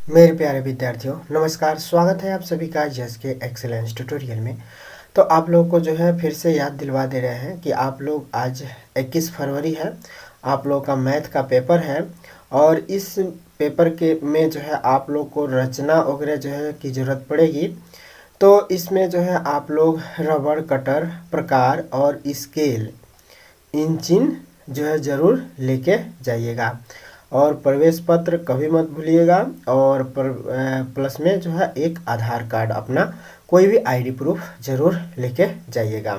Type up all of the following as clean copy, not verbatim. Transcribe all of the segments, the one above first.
मेरे प्यारे विद्यार्थियों, नमस्कार। स्वागत है आप सभी का जस के एक्सेलेंस ट्यूटोरियल में। तो आप लोग को जो है फिर से याद दिलवा दे रहे हैं कि आप लोग आज 21 फरवरी है, आप लोग का मैथ का पेपर है। और इस पेपर के में जो है आप लोग को रचना वगैरह जो है की ज़रूरत पड़ेगी। तो इसमें जो है आप लोग रबड़ कटर, प्रकार और स्केल, इंचिन जो है ज़रूर लेके जाइएगा। और प्रवेश पत्र कभी मत भूलिएगा। और प्लस में जो है एक आधार कार्ड, अपना कोई भी आईडी प्रूफ ज़रूर लेके जाइएगा।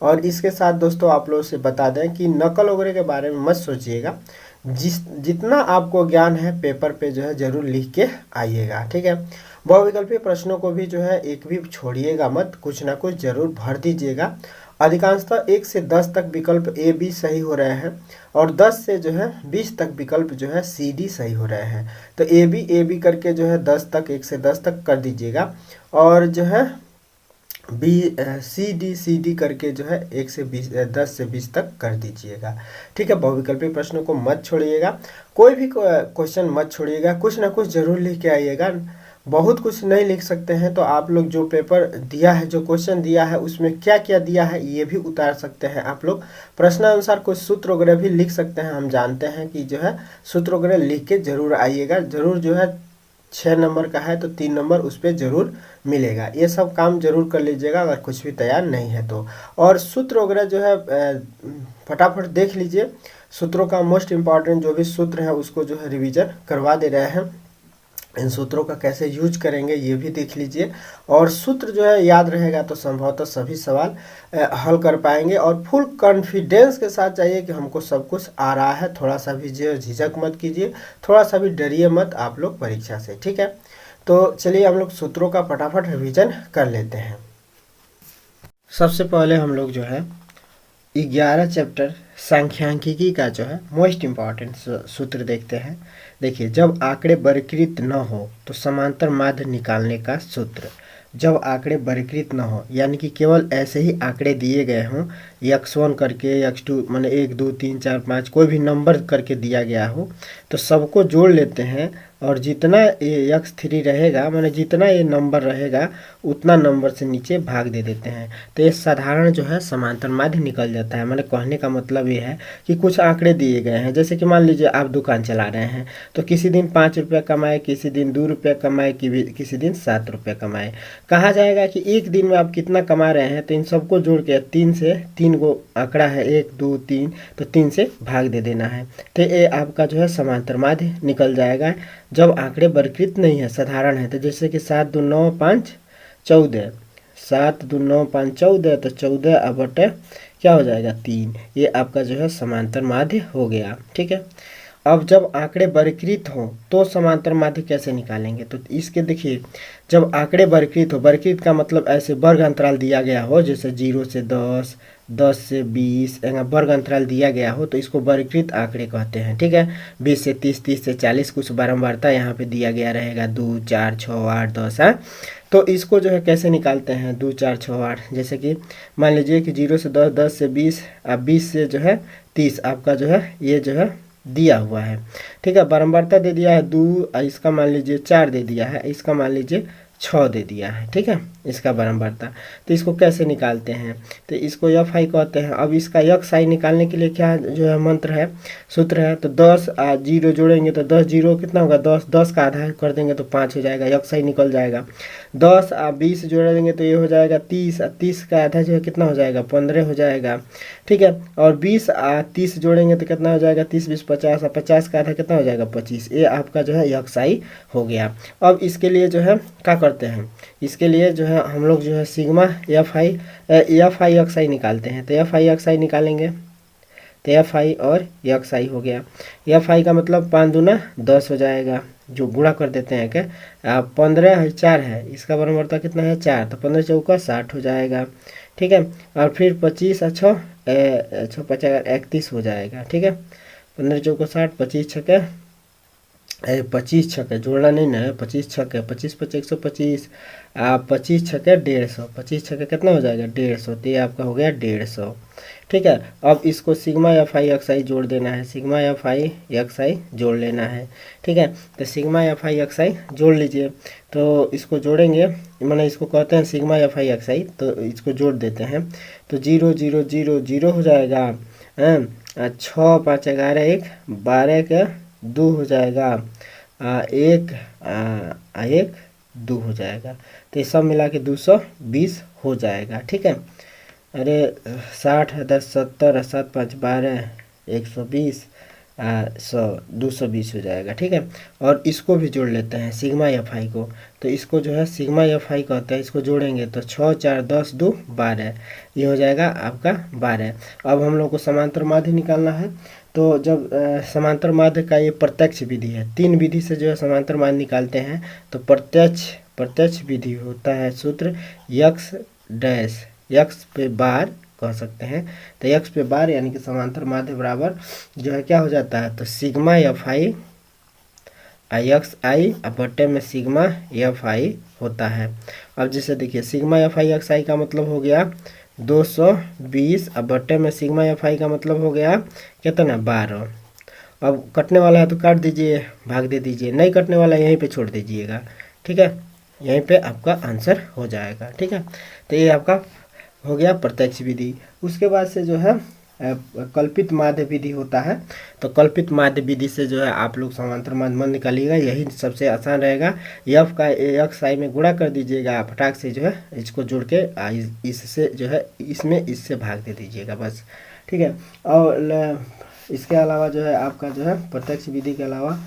और इसके साथ दोस्तों आप लोगों से बता दें कि नकल वगैरह के बारे में मत सोचिएगा। जितना आपको ज्ञान है पेपर पे जो है ज़रूर लिख के आइएगा, ठीक है। बहुविकल्पीय प्रश्नों को भी जो है एक भी छोड़िएगा मत, कुछ ना कुछ ज़रूर भर दीजिएगा। अधिकांशतः 1 से 10 तक विकल्प ए बी सही हो रहे हैं और 10 से जो है 20 तक विकल्प जो है सी डी सही हो रहे हैं। तो ए बी करके जो है 10 तक, 1 से 10 तक कर दीजिएगा। और जो है सी डी करके जो है 1 से 20, 10 से 20 तक कर दीजिएगा, ठीक है। बहुविकल्पीय प्रश्नों को मत छोड़िएगा, कोई भी क्वेश्चन मत छोड़िएगा, कुछ ना कुछ जरूर लिख के आइएगा। बहुत कुछ नहीं लिख सकते हैं तो आप लोग जो पेपर दिया है, जो क्वेश्चन दिया है उसमें क्या क्या दिया है ये भी उतार सकते हैं आप लोग। प्रश्नानुसार कुछ सूत्र वगैरह भी लिख सकते हैं। हम जानते हैं कि जो है सूत्र वगैरह लिख के जरूर आइएगा। जरूर जो है 6 नंबर का है तो 3 नंबर उस पर जरूर मिलेगा। ये सब काम जरूर कर लीजिएगा अगर कुछ भी तैयार नहीं है तो। और सूत्र वगैरह जो है फटाफट देख लीजिए। सूत्रों का मोस्ट इम्पॉर्टेंट जो भी सूत्र है उसको जो है रिवीजन करवा दे रहे हैं। इन सूत्रों का कैसे यूज करेंगे ये भी देख लीजिए। और सूत्र जो है याद रहेगा तो संभवतः सभी सवाल हल कर पाएंगे। और फुल कॉन्फिडेंस के साथ चाहिए कि हमको सब कुछ आ रहा है। थोड़ा सा भी जो झिझक मत कीजिए, थोड़ा सा भी डरिए मत आप लोग परीक्षा से, ठीक है। तो चलिए हम लोग सूत्रों का फटाफट रिवीजन कर लेते हैं। सबसे पहले हम लोग जो है 11 चैप्टर सांख्यिकी का जो है मोस्ट इम्पॉर्टेंट सूत्र देखते हैं। देखिए, जब आंकड़े वर्गीकृत न हो तो समांतर माध्य निकालने का सूत्र। जब आंकड़े वर्गीकृत न हो यानी कि केवल ऐसे ही आंकड़े दिए गए हों, x1 करके x2 माने 1 2 3 4 5 कोई भी नंबर करके दिया गया हो तो सबको जोड़ लेते हैं। और जितना ये x3 रहेगा माने जितना ये नंबर रहेगा उतना नंबर से नीचे भाग दे देते हैं। तो ये साधारण जो है समांतर माध्य निकल जाता है। मैंने कहने का मतलब ये है कि कुछ आंकड़े दिए गए हैं, जैसे कि मान लीजिए आप दुकान चला रहे हैं तो किसी दिन 5 रुपये कमाए, किसी दिन 2 रुपये कमाए, किसी दिन 7 रुपये कमाए। कहा जाएगा कि एक दिन में आप कितना कमा रहे हैं तो इन सबको जोड़ के 3 से 3 को आंकड़ा है 1 2 3 तो 3 से भाग दे देना है। तो ये आपका जो है समांतर माध्य निकल जाएगा जब आंकड़े वर्गीकृत नहीं है, साधारण है। तो जैसे कि 7 2 9 5 14, 7 2 9 5 14 तो 14 बटे क्या हो जाएगा 3। ये आपका जो है समांतर माध्य हो गया, ठीक है। अब जब आंकड़े वर्गीकृत हो तो समांतर माध्य कैसे निकालेंगे, तो इसके देखिए, जब आंकड़े वर्गीकृत हो, वर्गीकृत का मतलब ऐसे वर्ग अंतराल दिया गया हो, जैसे 0 से 10, 10 से 20 वर्ग अंतराल दिया गया हो तो इसको वर्गीकृत आंकड़े कहते हैं, ठीक है। 20 से 30, 30 से 40 कुछ बारंबारता यहाँ पे दिया गया रहेगा, 2 4 6 8 10 है। तो इसको जो है कैसे निकालते हैं, 2 4 6 8, जैसे कि मान लीजिए कि 0 से 10, 10 से 20, अब 20 से जो है 30 आपका जो है ये जो है दिया हुआ है, ठीक है। बारंबारता दे दिया है 2, इसका मान लीजिए 4 दे दिया है, इसका मान लीजिए 6 दे दिया है, ठीक है, इसका बारंबारता। तो इसको कैसे निकालते हैं, तो इसको एफ आई कहते हैं। अब इसका यक्स आई निकालने के लिए क्या जो है मंत्र है, सूत्र है, तो 10 0 जोड़ेंगे तो 10 0 कितना होगा 10, 10 का आधा कर देंगे तो 5 हो जाएगा, यक्स आई निकल जाएगा। 10 20 जोड़ देंगे तो ये हो जाएगा 30, 30 का आधा जो है कितना हो जाएगा 15 हो जाएगा, ठीक है। और 20 30 जोड़ेंगे तो कितना हो जाएगा 30 20 50, 50 का आधा कितना हो जाएगा 25। ये आपका जो है यक्स आई हो गया। अब इसके लिए जो है क्या करते हैं, इसके लिए जो है हम लोग जो है सिग्मा एफ आई एक्स आई निकालते हैं। तो एफ आई एक्स आई निकालेंगे तो एफ आई और एक्स आई हो गया। एफ आई का मतलब 5 दूना 10 हो जाएगा, जो गुणा कर देते हैं क्या 15 4 है, इसका बराबरता कितना है 4, तो 15 चौका 60 हो जाएगा, ठीक है। और फिर 25 अच्छो 50 31 हो जाएगा, ठीक है। 15 चौका 60, 25 छक्के अरे 25 छक्के जोड़ना नहीं ना है, 25 छक्के 25 पचे 125, 25 छक्के 150, 25 छक्के कितना हो जाएगा 150, तो ये आपका हो गया 150। ठीक है, अब इसको सिग्मा एफ आई एक्स आई जोड़ देना है, सिग्मा एफ आई एक्स आई जोड़ लेना है। ठीक है, तो सिग्मा एफ आई एक्स आई जोड़ लीजिए, तो इसको जोड़ेंगे, मैंने इसको कहते हैं सिग्मा एफ आई एक्स आई, तो इसको जोड़ देते हैं, तो 0 0 0 0 हो जाएगा, 6 5 11 1 12 का 2 हो जाएगा, एक एक 2 हो जाएगा, तो ये सब मिला के 220 हो जाएगा। ठीक है, अरे 60 10 70 7 5 12 120 100 220 हो जाएगा। ठीक है, और इसको भी जोड़ लेते हैं सिग्मा एफ आई को, तो इसको जो है सिग्मा एफ आई कहते हैं, इसको जोड़ेंगे तो 6 4 10 2 12, ये हो जाएगा आपका 12। अब हम लोग को समांतर माध्य निकालना है, तो जब समांतर माध्य का ये प्रत्यक्ष विधि है, 3 विधि से जो है समांतर माध्य निकालते हैं, तो प्रत्यक्ष विधि होता है सूत्र यक्स डैश, यक्स पे बार कह सकते हैं, तो यक्स पे बार यानी कि समांतर माध्य बराबर जो है क्या हो जाता है, तो सिग्मा एफ आई एक्स आई बटे में सिग्मा एफ आई होता है। अब जैसे देखिए सिग्मा एफ आई एक्स आई का मतलब हो गया 220, अब बटे में सिग्मा एफ आई का मतलब हो गया कितना 12। अब कटने वाला है तो काट दीजिए, भाग दे दीजिए, नहीं कटने वाला यहीं पे छोड़ दीजिएगा। ठीक है, यहीं पे आपका आंसर हो जाएगा। ठीक है, तो ये आपका हो गया प्रत्यक्ष विधि। उसके बाद से जो है कल्पित माध्य विधि होता है, तो कल्पित माध्य विधि से जो है आप लोग समांतर माध्य मन निकालिएगा, यही सबसे आसान रहेगा। एफ का एक्स आई में गुणा कर दीजिएगा, फटाक से जो है इसको जोड़ के इससे जो है इसमें इससे भाग दे दीजिएगा बस। ठीक है, और इसके अलावा जो है आपका जो है प्रत्यक्ष विधि के अलावा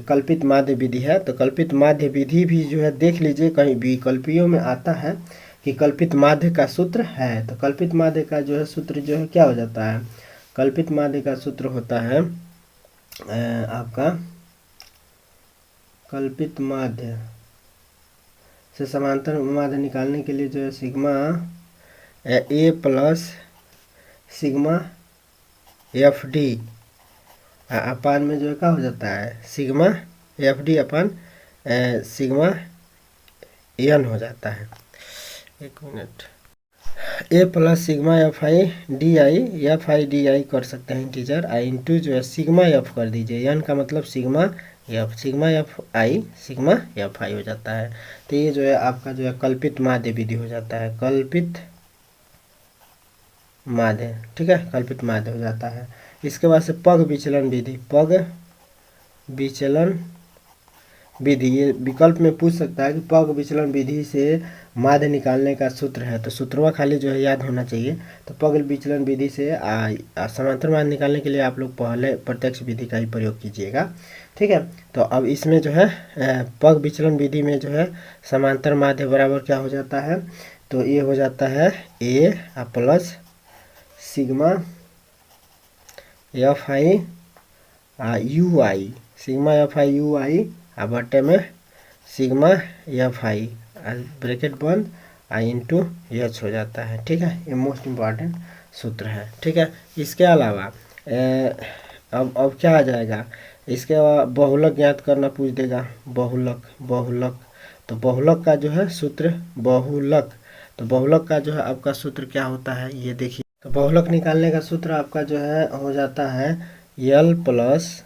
कल्पित माध्य विधि है, तो कल्पित माध्य विधि भी जो है देख लीजिए, कहीं विकल्पियों में आता है कि कल्पित माध्य का सूत्र है, तो कल्पित माध्य का जो है सूत्र जो है क्या हो जाता है, कल्पित माध्य का सूत्र होता है आपका कल्पित माध्य से समांतर माध्य निकालने के लिए जो है sigma A plus sigma F D upon में जो है क्या हो जाता है, sigma F D upon sigma N हो जाता है। एक minute, A plus sigma F I D I कर सकते हैं इंटीजर, आई इंटू जो है सिग्मा एफ कर दीजिए, एन का मतलब सिग्मा एफ आई हो जाता है। तो ये जो है आपका जो है कल्पित माध्य विधि हो जाता है, कल्पित माध्य। ठीक है, कल्पित माध्य हो जाता है। इसके बाद से पग विचलन विधि, पग विचलन विधि, ये विकल्प में पूछ सकता है कि पग विचलन विधि से माध्य निकालने का सूत्र है, तो सूत्रवा खाली जो है याद होना चाहिए। तो पग विचलन विधि से समांतर माध्य निकालने के लिए आप लोग पहले प्रत्यक्ष विधि का ही प्रयोग कीजिएगा। ठीक है, तो अब इसमें जो है पग विचलन विधि में जो है समांतर माध्य बराबर क्या हो जाता है, तो ये हो जाता है A plus sigma F I U I, sigma F I U I बटे में सिग्मा एफ आई ब्रैकेट बंद आई इंटू एच हो जाता है। ठीक है, ये मोस्ट इम्पॉर्टेंट सूत्र है। ठीक है, इसके अलावा अब क्या आ जाएगा, इसके अलावा बहुलक ज्ञात करना पूछ देगा, बहुलक तो बहुलक का जो है सूत्र तो बहुलक का जो है आपका सूत्र क्या होता है ये देखिए, तो बहुलक निकालने का सूत्र आपका जो है हो जाता है L plus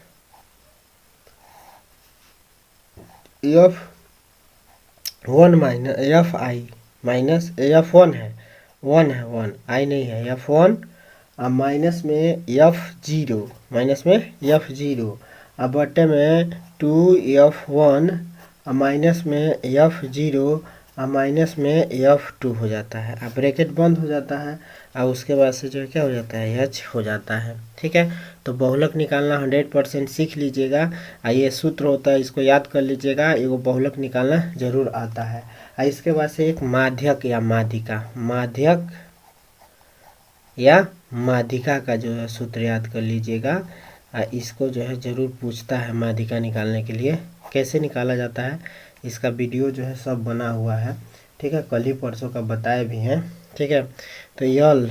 F one minus F I minus F one है वन आई नहीं है, एफ वन माइनस में एफ जीरो अब बटे में 2f1 माइनस में एफ जीरो माइनस में एफ टू हो जाता है, अब ब्रैकेट बंद हो जाता है, और उसके बाद से जो है क्या हो जाता है एच हो जाता है। ठीक है, तो बहुलक निकालना 100% सीख लीजिएगा, ये सूत्र होता है, इसको याद कर लीजिएगा, एगो बहुलक निकालना जरूर आता है। इसके बाद से एक माध्यक या माध्यिका का जो है सूत्र याद कर लीजिएगा, इसको जो है ज़रूर पूछता है माध्यिका निकालने के लिए। कैसे निकाला जाता है इसका वीडियो जो है सब बना हुआ है। ठीक है, कल ही परसों का बताए भी हैं, ठीक है। तो यल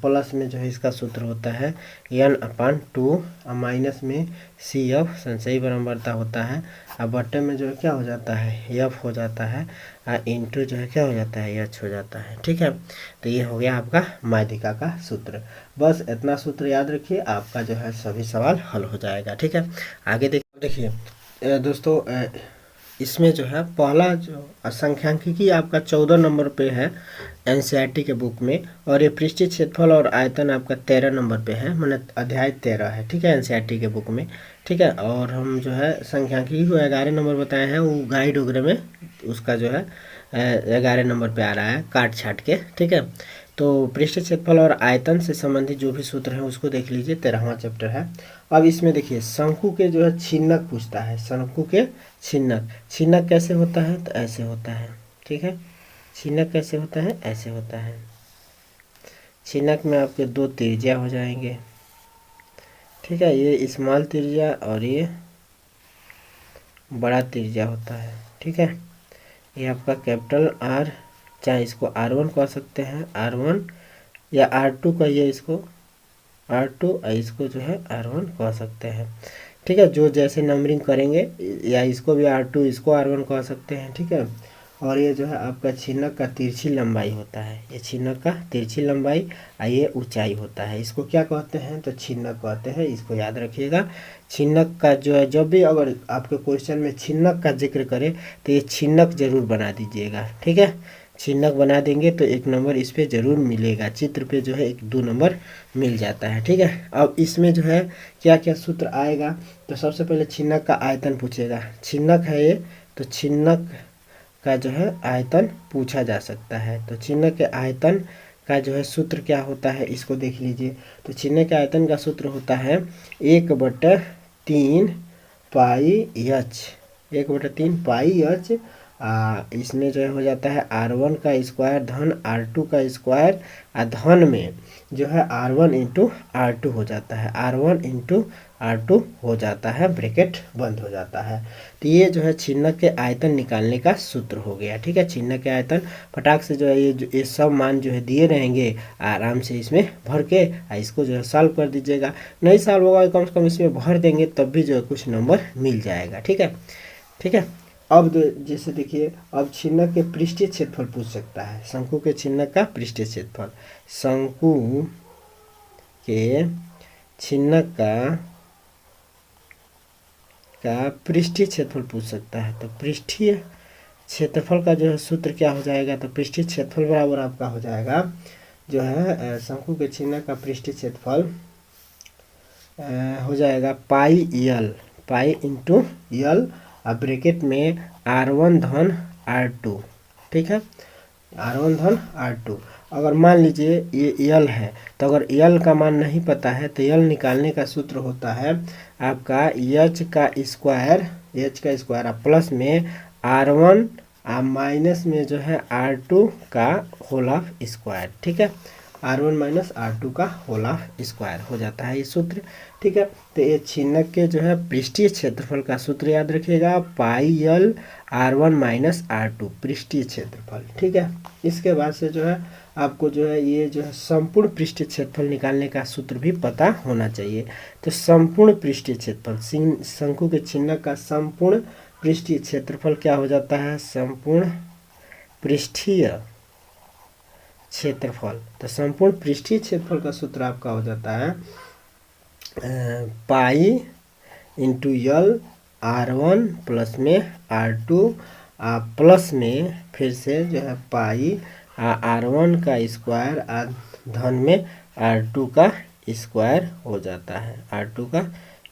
प्लस में जो है इसका सूत्र होता है n/2 माइनस में CF संचयी बराबरता होता है। अब बट्टे में जो है क्या हो जाता है F हो जाता है इंटू जो है क्या हो जाता है H हो जाता है। ठीक है, तो ये हो गया आपका माध्यिका का सूत्र। बस इतना सूत्र याद रखिए, आपका जो है सभी सवाल हल हो जाएगा। ठीक है, आगे देखिए दोस्तों, इसमें जो है पहला जो सांख्यिकी आपका 14 नंबर पे है NCERT के बुक में, और ये पृष्ठीय क्षेत्रफल और आयतन आपका 13 नंबर पे है, माने अध्याय 13 है। ठीक है, NCERT के बुक में। ठीक है, और हम जो है सांख्यिकी को 11 नंबर बताए हैं, वो गाइड वगैरह में उसका जो है 11 नंबर पे आ रहा है काट छाट के। ठीक है, तो पृष्ठीय क्षेत्रफल और आयतन से संबंधित जो भी सूत्र है उसको देख लीजिए, 13वां चैप्टर है। अब इसमें देखिए शंकु के जो है छिन्नक पूछता है, शंकु के छिन्नक। छिन्नक कैसे होता है, तो ऐसे होता है। ठीक है, छिन्नक कैसे होता है, ऐसे होता है। छिन्नक में आपके दो त्रिज्या हो जाएंगे। ठीक है, ये स्मॉल त्रिज्या और ये बड़ा त्रिज्या होता है। ठीक है, ये आपका कैपिटल R, चाहे इसको R1 कह सकते हैं, R1 या R2 कहिए इसको, R2, और इसको जो है R1 कह सकते हैं। ठीक है, जो जैसे नंबरिंग करेंगे, या इसको भी R2 इसको R1 कह सकते हैं। ठीक है, और ये जो है आपका छिन्नक का तिरछी लंबाई होता है, ये छिन्नक का तिरछी लंबाई और ये ऊंचाई होता है। इसको क्या कहते हैं, तो छिन्नक कहते हैं, इसको याद रखिएगा। छिन्नक का जो है, जब भी अगर आपके क्वेश्चन में छिन्नक का जिक्र करे तो ये छिन्नक जरूर बना दीजिएगा। ठीक है, छिन्नक बना देंगे तो 1 नंबर इस पे जरूर मिलेगा, चित्र पे जो है 1-2 नंबर मिल जाता है। ठीक है, अब इसमें जो है क्या क्या सूत्र आएगा, तो सबसे पहले छिन्नक का आयतन पूछेगा। छिन्नक है ये, तो छिन्नक का जो है आयतन पूछा जा सकता है। तो छिन्नक के आयतन का जो है सूत्र क्या होता है, इसको देख लीजिए। तो छिन्नक के आयतन का सूत्र होता है 1/3 पाई H, 1/3 पाई H। इसमें जो है हो जाता है R1 का स्क्वायर धन R2 का स्क्वायर, धन में जो है R1 इंटू R2 हो जाता है, R1 इंटू R2 हो जाता है, ब्रैकेट बंद हो जाता है। तो ये जो है छिन्नक के आयतन निकालने का सूत्र हो गया। ठीक है, छिन्नक के आयतन फटाक से जो है ये सब मान जो है दिए रहेंगे, आराम से इसमें भर के इसको जो है सॉल्व कर दीजिएगा। नहीं सॉल्व होगा कम से कम इसमें भर देंगे तब भी जो है कुछ नंबर मिल जाएगा। ठीक है, ठीक है। अब जैसे देखिए, अब छिन्नक के पृष्ठीय क्षेत्रफल पूछ सकता है, शंकु के छिन्नक का पृष्ठीय क्षेत्रफल, शंकु के छिन्नक का पृष्ठीय क्षेत्रफल पूछ सकता है। तो पृष्ठीय क्षेत्रफल का जो है सूत्र क्या हो जाएगा, तो पृष्ठीय क्षेत्रफल बराबर आपका हो जाएगा जो है शंकु के छिन्नक का पृष्ठीय क्षेत्रफल हो जाएगा पाई इंटू यल, अब ब्रैकेट में R1 धन R2। ठीक है, R1 धन R2। अगर मान लीजिए ये यल है, तो अगर यल का मान नहीं पता है तो यल निकालने का सूत्र होता है आपका H का स्क्वायर प्लस में R1 माइनस में जो है R2 का होल ऑफ स्क्वायर। ठीक है, R1 माइनस R2 का होल ऑफ स्क्वायर हो जाता है ये सूत्र। ठीक है, तो ये छिन्नक के जो है पृष्ठीय क्षेत्रफल का सूत्र याद रखिएगा, पाई L R1 माइनस R2 पृष्ठीय क्षेत्रफल। ठीक है, इसके बाद से जो है आपको जो है ये जो है संपूर्ण पृष्ठीय क्षेत्रफल निकालने का सूत्र भी पता होना चाहिए। तो संपूर्ण पृष्ठीय क्षेत्रफल, शंकु के छिन्नक का संपूर्ण पृष्ठीय क्षेत्रफल क्या हो जाता है, संपूर्ण पृष्ठीय क्षेत्रफल। तो संपूर्ण पृष्ठीय क्षेत्रफल का सूत्र आपका हो जाता है pi into L R1 plus में R2 प्लस में फिर से जो है पाई R1 का स्क्वायर धन में R2 का स्क्वायर हो जाता है, R2 का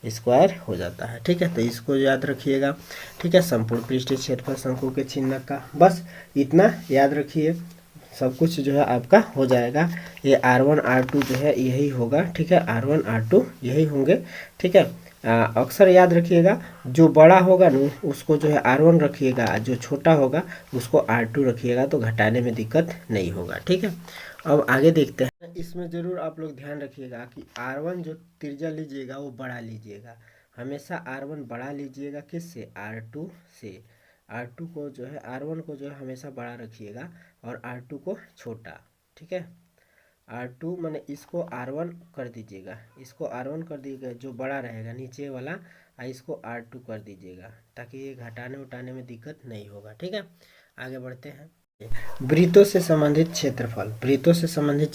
स्क्वायर हो जाता है। ठीक है, तो इसको याद रखिएगा। ठीक है, संपूर्ण पृष्ठीय क्षेत्रफल शंकु के छिन्नक का, बस इतना याद रखिए, सब कुछ जो है आपका हो जाएगा। ये R1 R2 जो है यही होगा। ठीक है, R1 R2 यही होंगे। ठीक है, अक्सर याद रखिएगा, जो बड़ा होगा ना उसको जो है R1 रखिएगा, जो छोटा होगा उसको R2 रखिएगा, तो घटाने में दिक्कत नहीं होगा। ठीक है, अब आगे देखते हैं। इसमें ज़रूर आप लोग ध्यान रखिएगा कि R1 जो त्रिज्या लीजिएगा वो बड़ा लीजिएगा, हमेशा R1 बड़ा लीजिएगा, किससे, R2 से। R2 को जो है R1 को जो है हमेशा बड़ा रखिएगा और R2 को छोटा। ठीक है। R2 मैंने इसको R1 कर दीजिएगा, इसको R1 कर दीजिएगा, जो बड़ा रहेगा नीचे वाला, और इसको R2 कर दीजिएगा, ताकि ये घटाने उठाने में दिक्कत नहीं होगा। ठीक है, आगे बढ़ते हैं। वृत्तों से संबंधित क्षेत्रफल, वृत्तों से संबंधित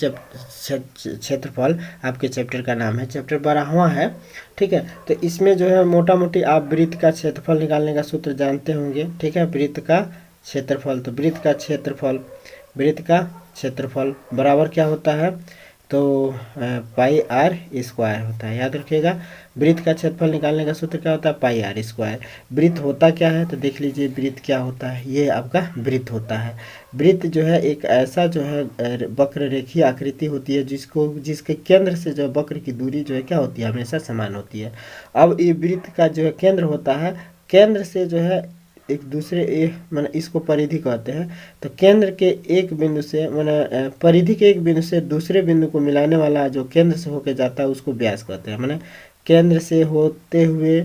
क्षेत्रफल आपके चैप्टर का नाम है, चैप्टर 12वां है। ठीक है, तो इसमें जो है मोटा मोटी आप वृत्त का क्षेत्रफल निकालने का सूत्र जानते होंगे। ठीक है, वृत्त का क्षेत्रफल, तो वृत्त का क्षेत्रफल, वृत्त का क्षेत्रफल बराबर क्या होता है, तो पाई आर स्क्वायर होता है, याद रखिएगा। वृत्त का क्षेत्रफल निकालने का सूत्र क्या होता है, पाई आर स्क्वायर। वृत्त होता क्या है, तो देख लीजिए वृत्त क्या होता है, ये आपका वृत्त होता है। वृत्त जो है एक ऐसा जो है वक्र रेखीय आकृति होती है, जिसके केंद्र से जो वक्र की दूरी जो है क्या होती है, हमेशा समान होती है। अब ये वृत्त का जो है केंद्र होता है, केंद्र से जो है एक दूसरे माने इसको परिधि कहते हैं। तो केंद्र के एक बिंदु से माने परिधि के एक बिंदु से दूसरे बिंदु को मिलाने वाला जो केंद्र से होकर जाता है उसको व्यास कहते हैं। माने केंद्र से होते हुए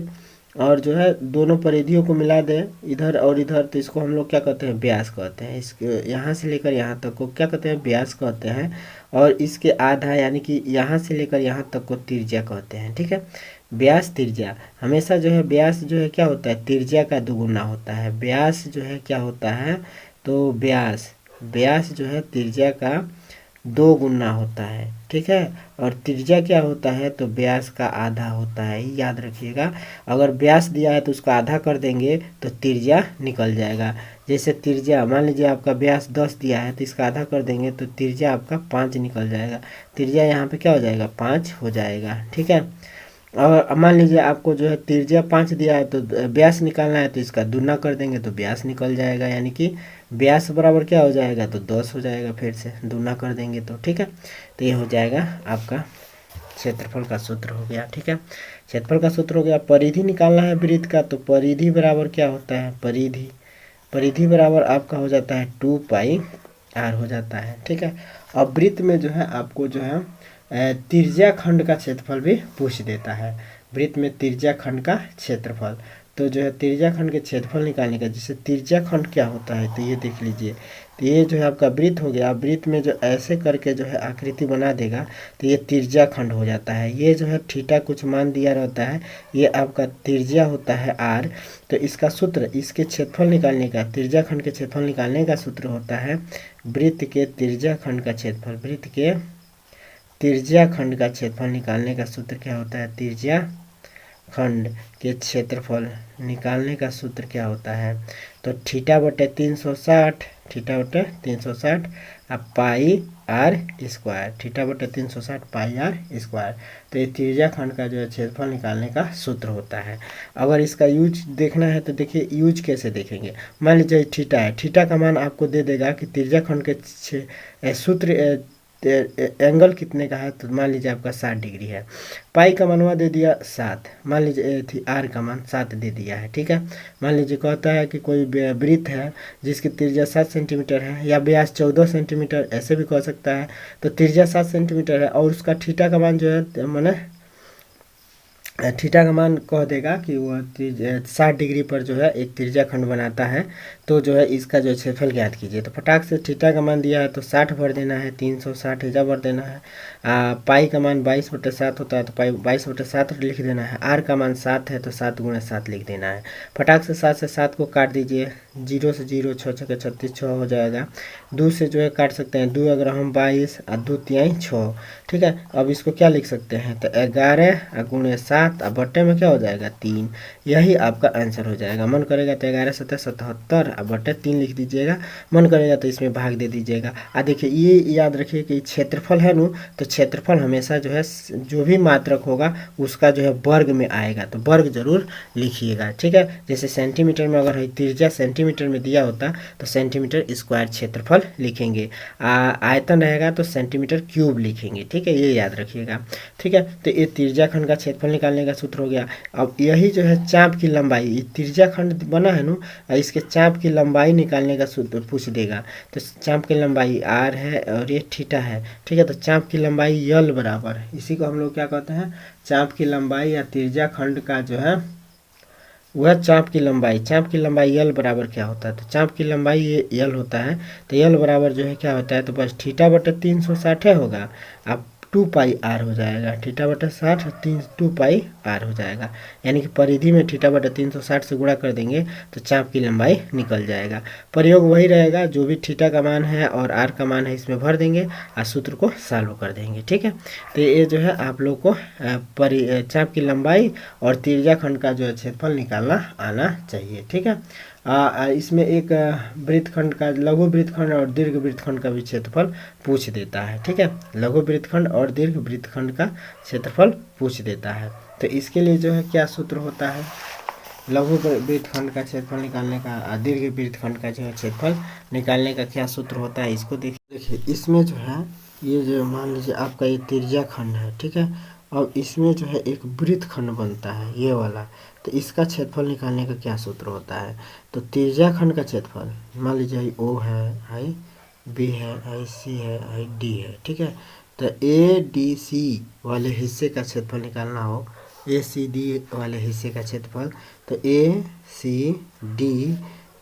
और जो है दोनों परिधियों को मिला दें इधर और इधर, तो इसको हम लोग क्या कहते हैं, व्यास कहते हैं। इसके यहाँ से लेकर यहाँ तक को क्या कहते हैं, व्यास कहते हैं। और इसके आधा यानी कि यहाँ से लेकर यहाँ तक को त्रिज्या कहते हैं। ठीक है, व्यास त्रिज्या, हमेशा जो है व्यास जो है क्या होता है, त्रिज्या का दुगुना होता है। व्यास जो है क्या होता है, तो व्यास व्यास जो है त्रिज्या का 2 गुना होता है। ठीक है, और त्रिज्या क्या होता है, तो व्यास का आधा होता है, याद रखिएगा। अगर व्यास दिया है तो उसका आधा कर देंगे तो त्रिज्या निकल जाएगा। जैसे त्रिज्या मान लीजिए आपका व्यास 10 दिया है तो इसका आधा कर देंगे तो त्रिज्या आपका 5 निकल जाएगा। त्रिज्या यहाँ पे क्या हो जाएगा, 5 हो जाएगा। ठीक है, और मान लीजिए आपको जो है त्रिज्या 5 दिया है तो व्यास निकालना है, तो इसका दुना कर देंगे तो व्यास निकल जाएगा, यानी कि व्यास बराबर क्या हो जाएगा, तो 10 हो जाएगा। फिर से दुना कर देंगे तो ठीक है, तो ये हो जाएगा आपका क्षेत्रफल का सूत्र हो गया। ठीक है, क्षेत्रफल का सूत्र हो गया। परिधि निकालना है वृत्त का, तो परिधि बराबर क्या होता है, परिधि परिधि बराबर आपका हो जाता है 2 पाई आर हो जाता है। ठीक है, अब वृत्त में जो है आपको जो है त्रिज्या खंड का क्षेत्रफल भी पूछ देता है। वृत्त में त्रिज्या खंड का क्षेत्रफल, तो जो है त्रिज्या खंड के क्षेत्रफल निकालने का, जैसे त्रिज्या खंड क्या होता है, तो ये देख लीजिए। तो ये जो है आपका वृत्त हो गया, वृत्त में जो ऐसे करके जो है आकृति बना देगा तो ये त्रिज्या खंड हो जाता है। ये जो है थीटा कुछ मान दिया रहता है, ये आपका त्रिज्या होता है आर। तो इसका सूत्र, इसके क्षेत्रफल निकालने का, त्रिज्या खंड के क्षेत्रफल निकालने का सूत्र होता है वृत्त के त्रिज्या खंड का क्षेत्रफल। वृत्त के त्रिज्या खंड का क्षेत्रफल निकालने का सूत्र क्या होता है, त्रिज्या खंड के क्षेत्रफल निकालने का सूत्र क्या होता है, तो थीटा बटे 360, थीटा बटे 360 अब पाई आर स्क्वायर, थीटा बटे 360 पाई आर स्क्वायर। तो ये त्रिज्या खंड का जो है क्षेत्रफल निकालने का सूत्र होता है। अगर इसका यूज देखना है तो देखिए यूज कैसे देखेंगे। मान लीजिए थीटा है, थीटा का मान आपको दे देगा कि त्रिज्या खंड के सूत्र एंगल कितने का है, तो मान लीजिए आपका 60 डिग्री है। पाई का मानवा दे दिया 7, मान लीजिए आर का मान 7 दे दिया है। ठीक है, मान लीजिए कहता है कि कोई वृत्त है जिसकी त्रिज्या 7 सेंटीमीटर है या व्यास 14 सेंटीमीटर, ऐसे भी कह सकता है। तो त्रिज्या 7 सेंटीमीटर है और उसका थीटा का मान जो है माने थीटा का मान कह देगा कि वो 60 डिग्री पर जो है एक त्रिज्या खंड बनाता है, तो जो है इसका जो क्षेत्रफल ज्ञात कीजिए। तो फटाक से थीटा का मान दिया है तो 60 भर देना है, 360 इजा भर देना है। पाई का मान 22/7 होता है तो पाई 22/7 लिख देना है। आर का मान 7 है तो 7 × 7 लिख देना है। फटाक से 7 से 7 को काट दीजिए, 0 से 0, 6 × 36 6 हो जाएगा। 2 से जो है काट सकते हैं, 2 अगर हम 22 और 2 तिहाई 6। ठीक है, अब इसको क्या लिख सकते हैं, तो 11 × 7 अब बट्टे में क्या हो जाएगा 3, यही आपका आंसर हो जाएगा। मन करेगा तो 11 × 7 = 77 अब बट्टे 3 लिख दीजिएगा, मन करेगा तो इसमें भाग दे दीजिएगा। देखिए ये याद रखिए कि क्षेत्रफल है नु, तो क्षेत्रफल हमेशा जो है जो भी मात्रक होगा उसका जो है वर्ग में आएगा, तो वर्ग जरूर लिखिएगा। ठीक है, जैसे सेंटीमीटर में अगर त्रिज्या सेंटीमीटर में दिया होता तो सेंटीमीटर स्क्वायर क्षेत्रफल लिखेंगे, आयतन रहेगा तो सेंटीमीटर क्यूब लिखेंगे। ठीक है, ये याद रखिएगा। ठीक है, तो ये त्रिज्या खंड का क्षेत्रफल निकालने का सूत्र हो गया। अब यही जो है चाप की लंबाई, ये त्रिज्या खंड बना है नु, इसके चाप की लंबाई निकालने का सूत्र पूछ देगा। तो चाप की लंबाई आर है और ये थीटा है। ठीक है, तो चाप की लंबाई यल बराबर, इसी को हम लोग क्या कहते हैं, चाप की लंबाई या त्रिज्या खंड का जो है वह चाप की लंबाई यल बराबर क्या होता है, तो चाप की लंबाई ये यल होता है, तो यल बराबर जो है क्या होता है, तो बस थीटा बटे 360 है होगा, अब 2 पाई आर हो जाएगा, थीटा बटे 60 2 पाई आर हो जाएगा, यानी कि परिधि में थीटा बटे 360 से गुणा कर देंगे तो चाप की लंबाई निकल जाएगा। प्रयोग वही रहेगा, जो भी थीटा का मान है और आर का मान है इसमें भर देंगे और सूत्र को सॉल्व कर देंगे। ठीक है, तो ये जो है आप लोग को चाप की लंबाई और त्रिज्या खंड का जो है क्षेत्रफल निकालना आना चाहिए। ठीक है, इसमें एक वृत्तखंड का, लघु वृत्तखंड और दीर्घ वृत्तखंड का भी क्षेत्रफल पूछ देता है। ठीक है, लघु वृत्तखंड और दीर्घ वृत्तखंड का क्षेत्रफल पूछ देता है। तो इसके लिए जो है क्या सूत्र होता है, लघु वृत्तखंड का क्षेत्रफल निकालने का, दीर्घ वृत्तखंड का जो है क्षेत्रफल निकालने का क्या सूत्र होता है, इसको देखिए। इसमें जो है ये जो मान लीजिए आपका ये त्रिज्या खंड है। ठीक है, अब इसमें जो है एक वृत्तखंड बनता है ये वाला, तो इसका क्षेत्रफल निकालने का क्या सूत्र होता है, तो त्रिज्या खंड का क्षेत्रफल मान लीजिए आई ओ है, आई बी है, आई सी है, आई डी है। ठीक है, तो ए डी सी वाले हिस्से का क्षेत्रफल निकालना हो, ए सी डी वाले हिस्से का क्षेत्रफल, तो ए सी डी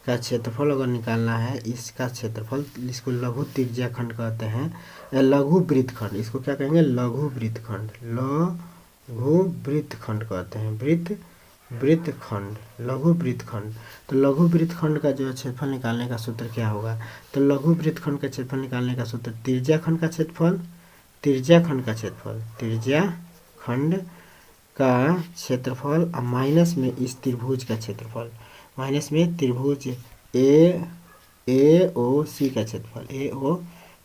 का क्षेत्रफल अगर निकालना है, इसका क्षेत्रफल, इसको लघु त्रिज्या खंड कहते हैं, लघु वृत्तखंड, इसको क्या कहेंगे, लघु वृत्तखंड, लघु वृत्तखंड कहते हैं, वृत्तखंड, लघु वृत्तखंड। तो लघु वृत्तखंड का जो है क्षेत्रफल निकालने का सूत्र क्या होगा, तो लघु वृत्तखंड का क्षेत्रफल निकालने का सूत्र त्रिज्या खंड का क्षेत्रफल, त्रिज्या खंड का क्षेत्रफल, त्रिज्या खंड का क्षेत्रफल और माइनस में इस त्रिभुज का क्षेत्रफल, माइनस में त्रिभुज ए ओ सी का क्षेत्रफल, ए ओ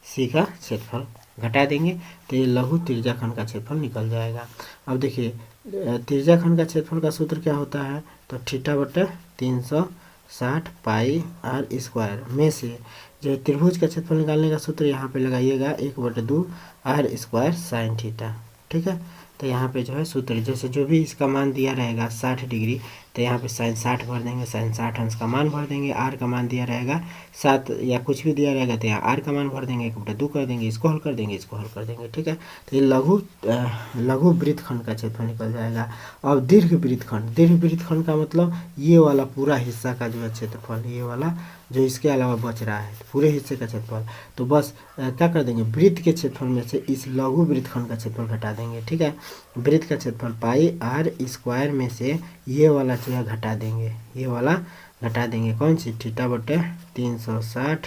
सी का क्षेत्रफल घटा देंगे तो ये लघु त्रिज्या खंड का क्षेत्रफल निकल जाएगा। अब देखिए त्रिज्या खंड का क्षेत्रफल का सूत्र क्या होता है, तो थीटा बटे 360 पाई आर स्क्वायर में से जो त्रिभुज का क्षेत्रफल निकालने का सूत्र यहाँ पे लगाइएगा 1/2 आर स्क्वायर साइन थीटा। ठीक है, तो यहाँ पे जो है सूत्र जैसे जो भी इसका मान दिया रहेगा 60 डिग्री, तो यहाँ पे साइन 60 भर देंगे, साइन 60 अंश का मान भर देंगे, आर का मान दिया रहेगा 7 या कुछ भी दिया रहेगा तो यहाँ आर का मान भर देंगे, 1/2 कर देंगे, इसको हल कर देंगे, इसको हल कर देंगे। ठीक है, तो ये लघु वृत्तखंड का क्षेत्रफल निकल जाएगा। अब दीर्घ वृत्तखंड का मतलब ये वाला पूरा हिस्सा का जो है क्षेत्रफल, ये वाला जो इसके अलावा बच रहा है पूरे हिस्से का क्षेत्रफल, तो बस क्या कर देंगे, वृत्त के क्षेत्रफल में से इस लघु वृत्तखंड का क्षेत्रफल घटा देंगे। ठीक है, वृत्त का क्षेत्रफल पाई आर स्क्वायर में से ये वाला जो है घटा देंगे, ये वाला घटा देंगे, कौन सी, थीटा बटे 360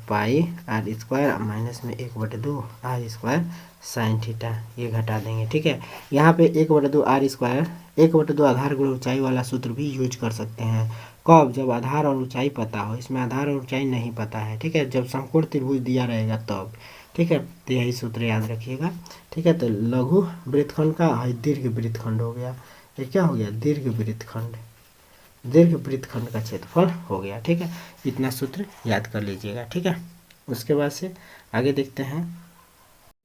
पाई आर स्क्वायर माइनस में 1/2 आर स्क्वायर साइन थीटा, ये घटा देंगे। ठीक है, यहाँ पे 1/2 आर स्क्वायर, 1/2 आधार गुणा ऊंचाई वाला सूत्र भी यूज कर सकते हैं। कब, जब आधार और ऊंचाई पता हो, इसमें आधार और ऊंचाई नहीं पता है। ठीक है, जब समकोण त्रिभुज दिया रहेगा तब। ठीक है, तो यही सूत्र याद रखिएगा। ठीक है, तो लघु वृत्तखंड का दीर्घ वृत्तखंड हो गया, ये क्या हो गया, दीर्घ वृत्तखंड का क्षेत्रफल हो गया। ठीक है, इतना सूत्र याद कर लीजिएगा। ठीक है, उसके बाद से आगे देखते हैं।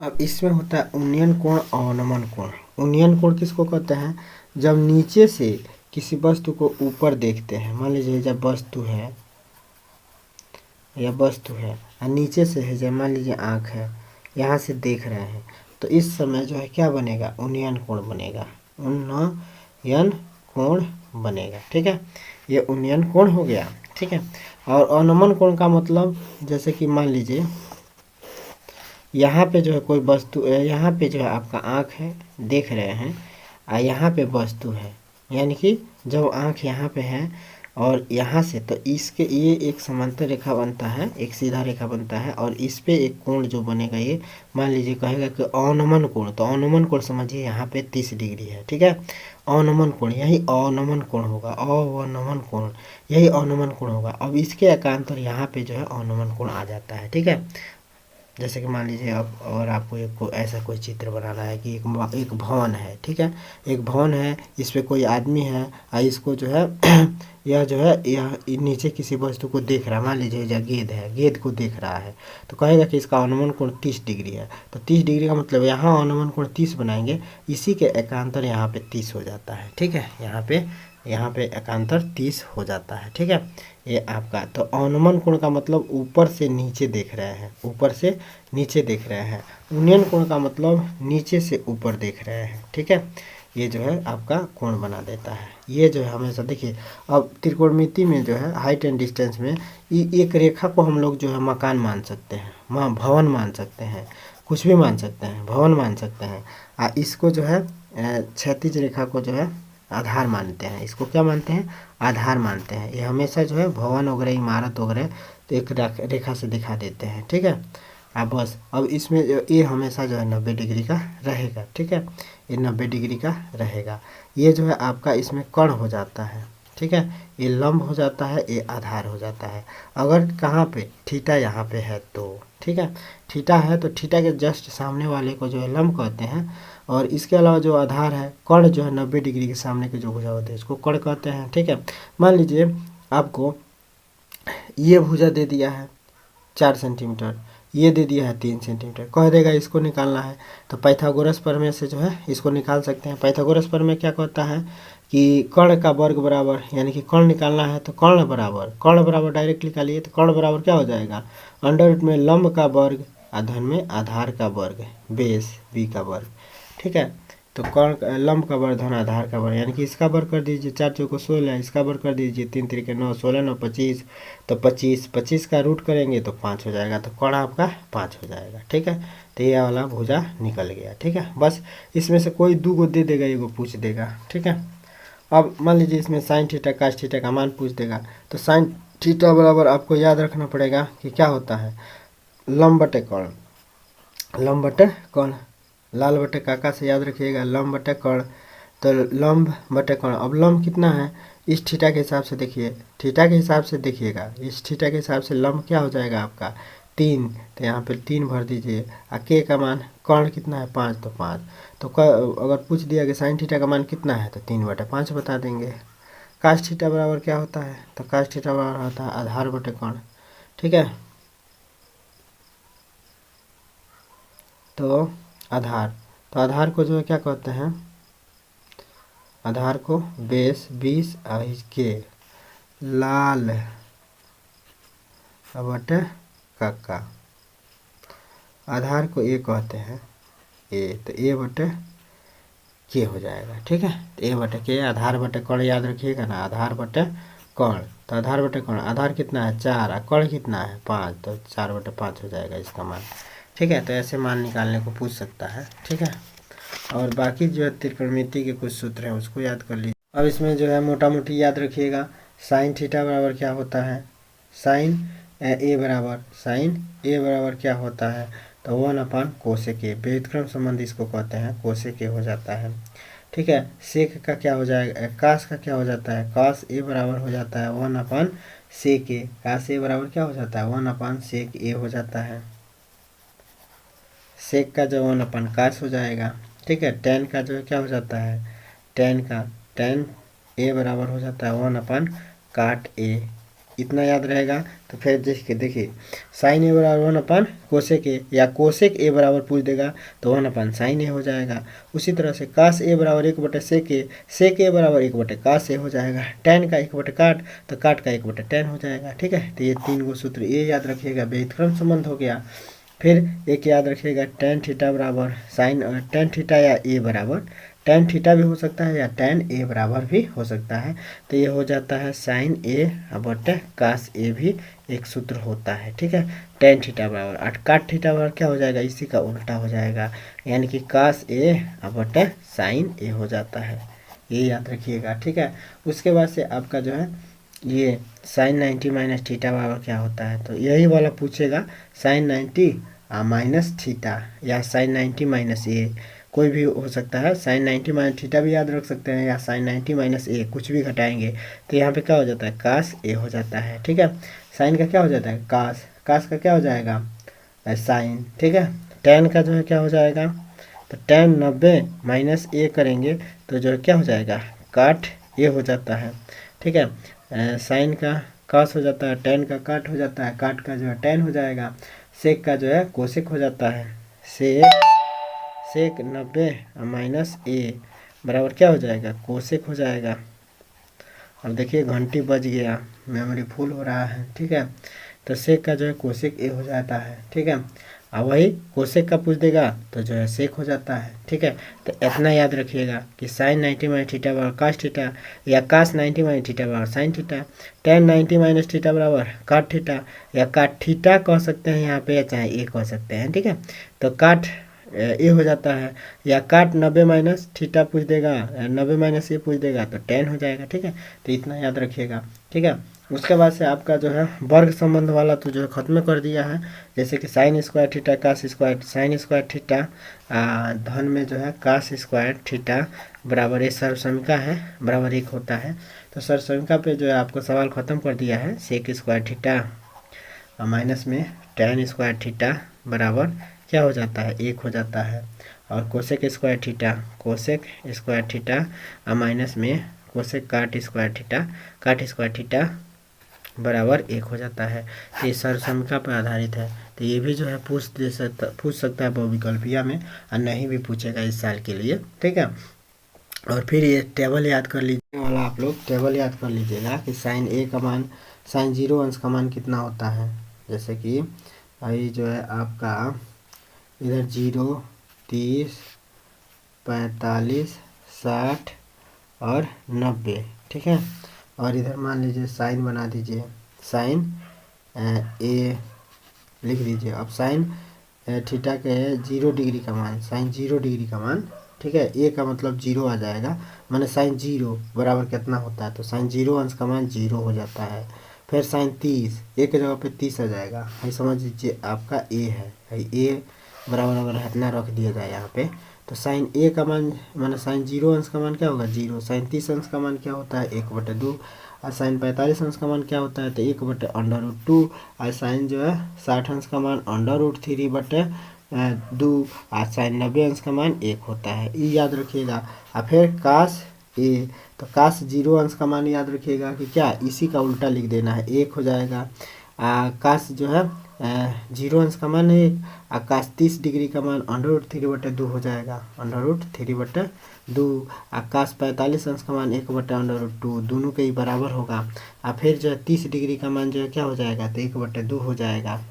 अब इसमें होता है उन्नयन कोण और अवनमन कोण। उन्नयन कोण किसको कहते हैं, जब नीचे से किसी वस्तु को ऊपर देखते हैं, मान लीजिए जब वस्तु है और नीचे से है, जब मान लीजिए आँख है, यहाँ से देख रहे हैं, तो इस समय जो है क्या बनेगा, उन्नयन कोण बनेगा, उन्नयन कोण बनेगा। ठीक है, ये उन्नयन कोण हो गया। ठीक है, और अवनमन कोण का मतलब जैसे कि मान लीजिए यहाँ पे जो है कोई वस्तु, यहाँ पे जो है आपका आँख है, देख रहे हैं, और यहाँ पे वस्तु है, यानी कि जब आँख यहाँ पे है और यहाँ से, तो इसके ये एक समांतर रेखा बनता है, एक सीधा रेखा बनता है, और इस पे एक कोण जो बनेगा, ये मान लीजिए कहेगा कि अवनमन कोण, तो अवनमन कोण समझिए यहाँ पे 30 डिग्री है। ठीक है, अवनमन कोण, यही अवनमन कोण होगा, अवनमन कोण, यही अवनमन कोण होगा। अब इसके एकांतर यहाँ पे जो है अवनमन कोण आ जाता है। ठीक है, जैसे कि मान लीजिए अब और आपको एक ऐसा कोई चित्र बनाना है कि एक भवन है। ठीक है, एक भवन है, इस पे कोई आदमी है और इसको जो है यह जो है यह नीचे किसी वस्तु को देख रहा है, मान लीजिए यह गेंद है, गेंद को देख रहा है, तो कहेगा कि इसका अवनमन कोण 30 डिग्री है। तो 30 डिग्री का मतलब यहाँ अवनमन कोण 30 बनाएंगे, इसी के एकांतर यहाँ पे 30 हो जाता है। ठीक है, यहाँ पे एकांतर 30 हो जाता है। ठीक है, ये आपका, तो अवनमन कोण का मतलब ऊपर से नीचे देख रहे हैं, ऊपर से नीचे देख रहे हैं। उन्नयन कोण का मतलब नीचे से ऊपर देख रहे हैं। ठीक है, ये जो है आपका कोण बना देता है। ये जो है हमेशा देखिए, अब त्रिकोणमिति में जो है हाइट एंड डिस्टेंस में एक रेखा को हम लोग जो है मकान मान सकते हैं, भवन मान सकते हैं, कुछ भी मान सकते हैं, भवन मान सकते हैं। इसको जो है क्षैतिज रेखा को जो है आधार मानते हैं। इसको क्या मानते हैं? आधार मानते हैं। ये हमेशा जो है भवन वगैरह, इमारत वगैरह तो एक रेखा से दिखा देते हैं। ठीक है, अब बस अब इसमें ये हमेशा जो है 90 डिग्री का रहेगा। ठीक है, ये 90 डिग्री का रहेगा। ये जो है आपका इसमें कर्ण हो जाता है। ठीक है, ये लंब हो जाता है, ये आधार हो जाता है। अगर कहाँ पे थीटा यहाँ पे है तो, ठीक है, थीटा है तो थीटा के जस्ट सामने वाले को जो है लंब कहते हैं। और इसके अलावा जो आधार है, कर्ण जो है 90 डिग्री के सामने के जो भुजा होते हैं इसको कर्ण कहते हैं। ठीक है, मान लीजिए आपको ये भुजा दे दिया है 4 सेंटीमीटर, ये दे दिया है 3 सेंटीमीटर, कह देगा इसको निकालना है। तो पाइथागोरस प्रमेय से जो है इसको निकाल सकते हैं। पाइथागोरस प्रमेय क्या कहता है कि कर्ण का वर्ग बराबर, यानी कि कर्ण निकालना है तो कर्ण बराबर डायरेक्ट निकालिए तो कर्ण बराबर क्या हो जाएगा, अंडर रूट में लंब का वर्ग अधन में आधार का वर्ग बेस बी का वर्ग। ठीक है, तो कर्ण लंब का वर्ग धन आधार का वर्ग, यानी कि इसका वर्ग कर दीजिए 4 चौको 16, इसका वर्ग कर दीजिए 3 त्रिके 9, 16 9 25, तो 25 का रूट करेंगे तो 5 हो जाएगा, तो कर्ण आपका 5 हो जाएगा। ठीक है, तो ये वाला भुजा निकल गया। ठीक है, बस इसमें से कोई 2 गो दे देगा, एगो पूछ देगा। ठीक है, अब मान लीजिए इसमें साइन थीटा कास थीटा का मान पूछ देगा, तो साइन थीटा बराबर आपको याद रखना पड़ेगा कि क्या होता है, लंब बटे कर्ण, लंब बटे कर्ण, लाल बटे काका से याद रखिएगा, लंब बटे कर्ण, तो लंब बटे कर्ण। अब लंब कितना है, इस थीटा के हिसाब से देखिए, थीटा के हिसाब से देखिएगा, इस थीटा के हिसाब से लंब क्या हो जाएगा आपका 3, तो यहाँ पे 3 भर दीजिए। के का मान कर्ण कितना है 5, तो 5, तो अगर पूछ दिया कि साइन थीटा का मान कितना है तो 3/5 बता देंगे। कास थीटा बराबर क्या होता है, तो कास थीटा बराबर होता है आधार बटे कर्ण। ठीक है, तो आधार को जो है क्या कहते हैं, आधार को बेस 20 के लाल बटे काका, आधार को ए कहते हैं, ए तो ए बटे के हो जाएगा। ठीक है, तो ए बटे के, आधार बटे कर्ण याद रखिएगा ना, आधार बटे कर्ण, तो आधार बटे कर्ण, आधार कितना है 4 और कर्ण कितना है 5, तो 4/5 हो जाएगा इसका मान। ठीक है, तो ऐसे मान निकालने को पूछ सकता है। ठीक है, और बाकी जो है त्रिकोणमिति के कुछ सूत्र हैं उसको याद कर लीजिए। अब इसमें जो है मोटा मोटी याद रखिएगा, साइन थीटा बराबर क्या होता है, साइन ए बराबर क्या होता है, तो 1 कोसेक ए, व्युत्क्रम संबंध इसको कहते हैं, कोसेक ए हो जाता है। ठीक है, सेक का क्या हो जाएगा, कास का क्या हो जाता है, कास ए बराबर हो जाता है 1 सेक ए, कास ए बराबर क्या हो जाता है 1 सेक ए हो जाता है। सेक का जो 1 कास हो जाएगा। ठीक है, टेन का जो है क्या हो जाता है, टेन ए बराबर हो जाता है 1 काट ए, इतना याद रहेगा। तो फिर देखिए साइन ए बराबर 1 कोसेक ए, या कोसेक ए बराबर पूछ देगा तो 1 साइन ए हो जाएगा। उसी तरह से कास ए बराबर 1/सेक ए, सेक ए बराबर 1/कास ए हो जाएगा। टेन का 1/काट, तो काट का 1/टेन हो जाएगा। ठीक है, तो ये 3 गो सूत्र ये याद रखिएगा, व्युत्क्रम संबंध हो गया। फिर एक याद रखिएगा टेन थीटा बराबर साइन, टेन थीटा या ए बराबर, टेन थीटा भी हो सकता है या टेन ए बराबर भी हो सकता है, तो ये हो जाता है साइन ए बटे कास ए भी एक सूत्र होता है। ठीक है, टेन थीटा बराबर, और काट थीटा बराबर क्या हो जाएगा, इसी का उल्टा हो जाएगा, यानी कि कास ए बटे साइन ए हो जाता है, ये याद रखिएगा। ठीक है, उसके बाद से आपका जो है ये साइन 90 माइनस थीटा बराबर क्या होता है, तो यही वाला पूछेगा, साइन 90 माइनस थीटा या साइन 90 माइनस ए, कोई भी हो सकता है। साइन 90 माइनस थीटा भी याद रख सकते हैं, या साइन 90 माइनस ए, कुछ भी घटाएंगे तो यहाँ पे क्या हो जाता है, कास ए हो जाता है। ठीक है, साइन का क्या हो जाता है कास, कास का क्या हो जाएगा साइन। ठीक है, टेन का जो है क्या हो जाएगा, तो टेन 90 माइनस ए करेंगे तो जो है क्या हो जाएगा, काट ए हो जाता है। ठीक है, साइन का कास हो जाता है, टेन का काट हो जाता है, काट का जो है टेन हो जाएगा, सेक का जो है कोसेक हो जाता है, सेक 90 माइनस ए बराबर क्या हो जाएगा, कोसेक हो जाएगा। अब देखिए घंटी बज गया, मेमोरी फुल हो रहा है। ठीक है, तो सेक का जो है कोसेक ए हो जाता है। ठीक है, और वही कोसेक का पूछ देगा तो जो है सेक हो जाता है। ठीक है, तो इतना याद रखिएगा कि साइन 90 माइनस थीटा बराबर कास थीटा, या कास 90 माइनस थीटा बराबर sine theta, ten 90 minus theta बराबर काट थीटा, या काट थीटा कह सकते हैं यहाँ पे, या चाहे ए कह सकते हैं। ठीक है, तो काट ए हो जाता है, या काट 90 माइनस थीटा पूछ देगा, 90 माइनस ए पूछ देगा तो टेन हो जाएगा। ठीक है, तो इतना याद रखिएगा। ठीक है, उसके बाद से आपका जो है वर्ग संबंध वाला तो जो है खत्म कर दिया है, जैसे कि sine square theta cos square sine square theta धन में जो है कास स्क्वायर थीटा बराबर ये सर्वसमीका है बराबर 1 होता है। तो सर्वसमीका पे जो है आपको सवाल खत्म कर दिया है, सेक स्क्वायर थीटा और माइनस में टेन स्क्वायर थीटा बराबर क्या हो जाता है, 1 हो जाता है। और कोसेक स्क्वायर थीटा और माइनस में कोसेक काट स्क्वायर थीटा बराबर 1 हो जाता है। तो ये सर्वसमीका पर आधारित है, तो ये भी जो है पूछ सकता है बहुविकल्पीय में, और नहीं भी पूछेगा इस साल के लिए। ठीक है, और फिर ये टेबल याद कर लीजिए वाला, आप लोग टेबल याद कर लीजिएगा कि साइन ए का मान, साइन 0 अंश का मान कितना होता है। जैसे कि भाई जो है आपका इधर 0, 30, 45, 60 और 90। ठीक है, और इधर मान लीजिए साइन बना दीजिए, साइन ए लिख दीजिए। अब साइन थीटा के 0 डिग्री का मान, साइन 0 डिग्री का मान। ठीक है, ए का मतलब 0 आ जाएगा, माने साइन 0 बराबर कितना होता है, तो साइन 0 अंश का मान 0 हो जाता है। फिर साइन 30, ए के जगह पे 30 आ जाएगा, भाई समझ लीजिए आपका ए है, भाई ए बराबर अगर इतना रख दिया जाए यहाँ पे, तो साइन ए का मान माने साइन 0 अंश का मान क्या होगा 0, साइन 30 अंश का मान क्या होता है 1/2, और साइन 45 अंश का मान क्या होता है तो 1/√2, और साइन जो है 60 अंश का मान √3/2, और साइन 90 अंश का मान 1 होता है, ये याद रखिएगा। और फिर कास ए, तो कास 0 अंश का मान याद रखिएगा कि क्या, इसी का उल्टा लिख देना है, 1 हो जाएगा। कास जो है 0 अंश का मान 1, आकाश 30 डिग्री का मान √3/2 हो जाएगा, √3/2। आकाश 45 अंश का मान 1/√2, दोनों के ही बराबर होगा। और फिर जो है 30 डिग्री का मान जो है क्या हो जाएगा, तो 1/2 हो जाएगा।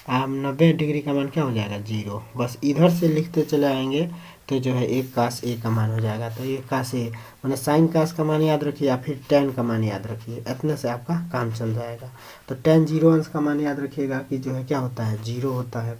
90 डिग्री का मान क्या हो जाएगा 0। बस इधर से लिखते चले आएंगे तो जो है एक कास ए का मान हो जाएगा। तो ये कास ए मैंने साइन कास का मान याद रखिए, या फिर टेन का मान याद रखिए, इतने से आपका काम चल जाएगा। तो टेन 0 अंश का मान याद रखिएगा कि जो है क्या होता है 0 होता है,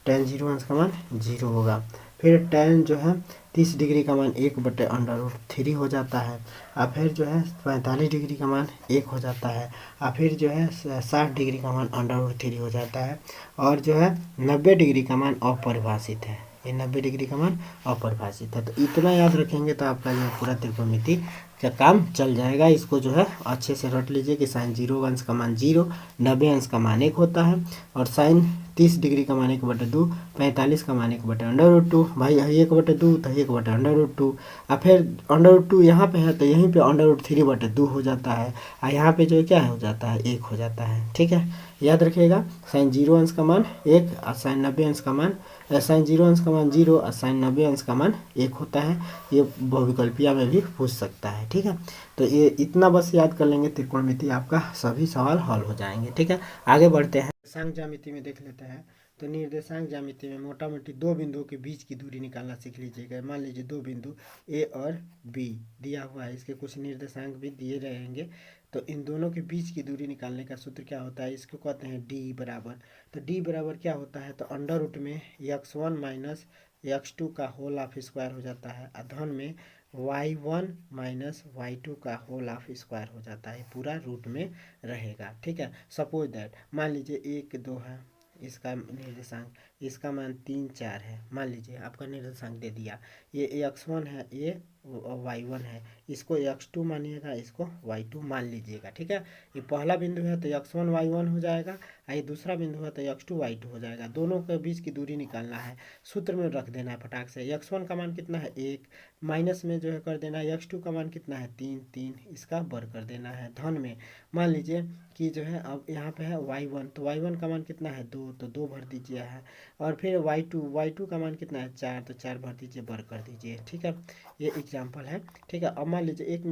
टेन 0 अंश का मान 0 होगा। फिर टेन जो है 30 डिग्री का मान 1/√3 हो जाता है। और फिर जो है 45 डिग्री का मान 1 हो जाता है। और फिर जो है 60 डिग्री का मान √3 हो जाता है। और जो है 90 डिग्री का मान अपरिभाषित है, ये 90 डिग्री का मान अपरिभाषित है। तो इतना याद रखेंगे तो आपका जो है पूरा त्रिकोणमिति का काम चल जाएगा। इसको जो है अच्छे से रट लीजिए कि साइन 0 अंश का मान 0, 90 अंश का मान 1 होता है, और साइन 30 डिग्री का मान 1/2, 45 का मान 1/√2, भाई 1/2 तो 1/√2। और फिर √2 यहाँ पे है तो यहीं पे √3/2 हो जाता है, और यहाँ पे जो क्या हो जाता है 1 हो जाता है। ठीक है, याद रखिएगा साइन 0 अंश का मान 1 और साइन 90 अंश का मान, साइन 0 अंश का मान 0 और साइन 90 अंश का मान 1 होता है। ये बहुविकल्पीय में भी पूछ सकता है। ठीक है, तो ये इतना बस याद कर लेंगे, त्रिकोणमिति आपका सभी सवाल हल हो जाएंगे। ठीक है, आगे बढ़ते हैं, निर्देशांक ज्यामिति में देख लेते हैं। तो निर्देशांक ज्यामिति में मोटा मोटी दो बिंदुओं के बीच की दूरी निकालना सीख लीजिएगा। मान लीजिए दो बिंदु ए और बी दिया हुआ है, इसके कुछ निर्देशांक भी दिए रहेंगे। तो इन दोनों के बीच की दूरी निकालने का सूत्र क्या होता है, इसको कहते हैं डी बराबर। तो डी बराबर क्या होता है, तो अंडर रूट में x1 माइनस x2 का होल ऑफ स्क्वायर हो जाता है, धन में y1 माइनस y2 का होल ऑफ स्क्वायर हो जाता है, पूरा रूट में रहेगा। ठीक है, सपोज दैट मान लीजिए 1 2 है इसका निर्देशांक, इसका मान 3 4 है, मान लीजिए आपका निर्देशांक दे दिया, ये x1 है, ये y1 है, इसको x2 मानिएगा, इसको y2 मान लीजिएगा। ठीक है, ये पहला बिंदु है तो x1 y1 हो जाएगा, और ये दूसरा बिंदु है तो x2 y2 हो जाएगा। दोनों के बीच की दूरी निकालना है, सूत्र में रख देना है फटाक से। x1 का मान कितना है 1, माइनस में जो है कर देना है x2 का मान कितना है 3 3, इसका वर्ग कर देना है। धन में मान लीजिए कि जो है अब यहाँ पे है y1, तो y1 का मान कितना है 2, तो 2 भर दीजिए है। और फिर y2 का मान कितना है 4, तो 4 भर दीजिए, वर्ग कर दीजिए। ठीक है, ये एग्जाम्पल है। ठीक है, अब मान लीजिए एक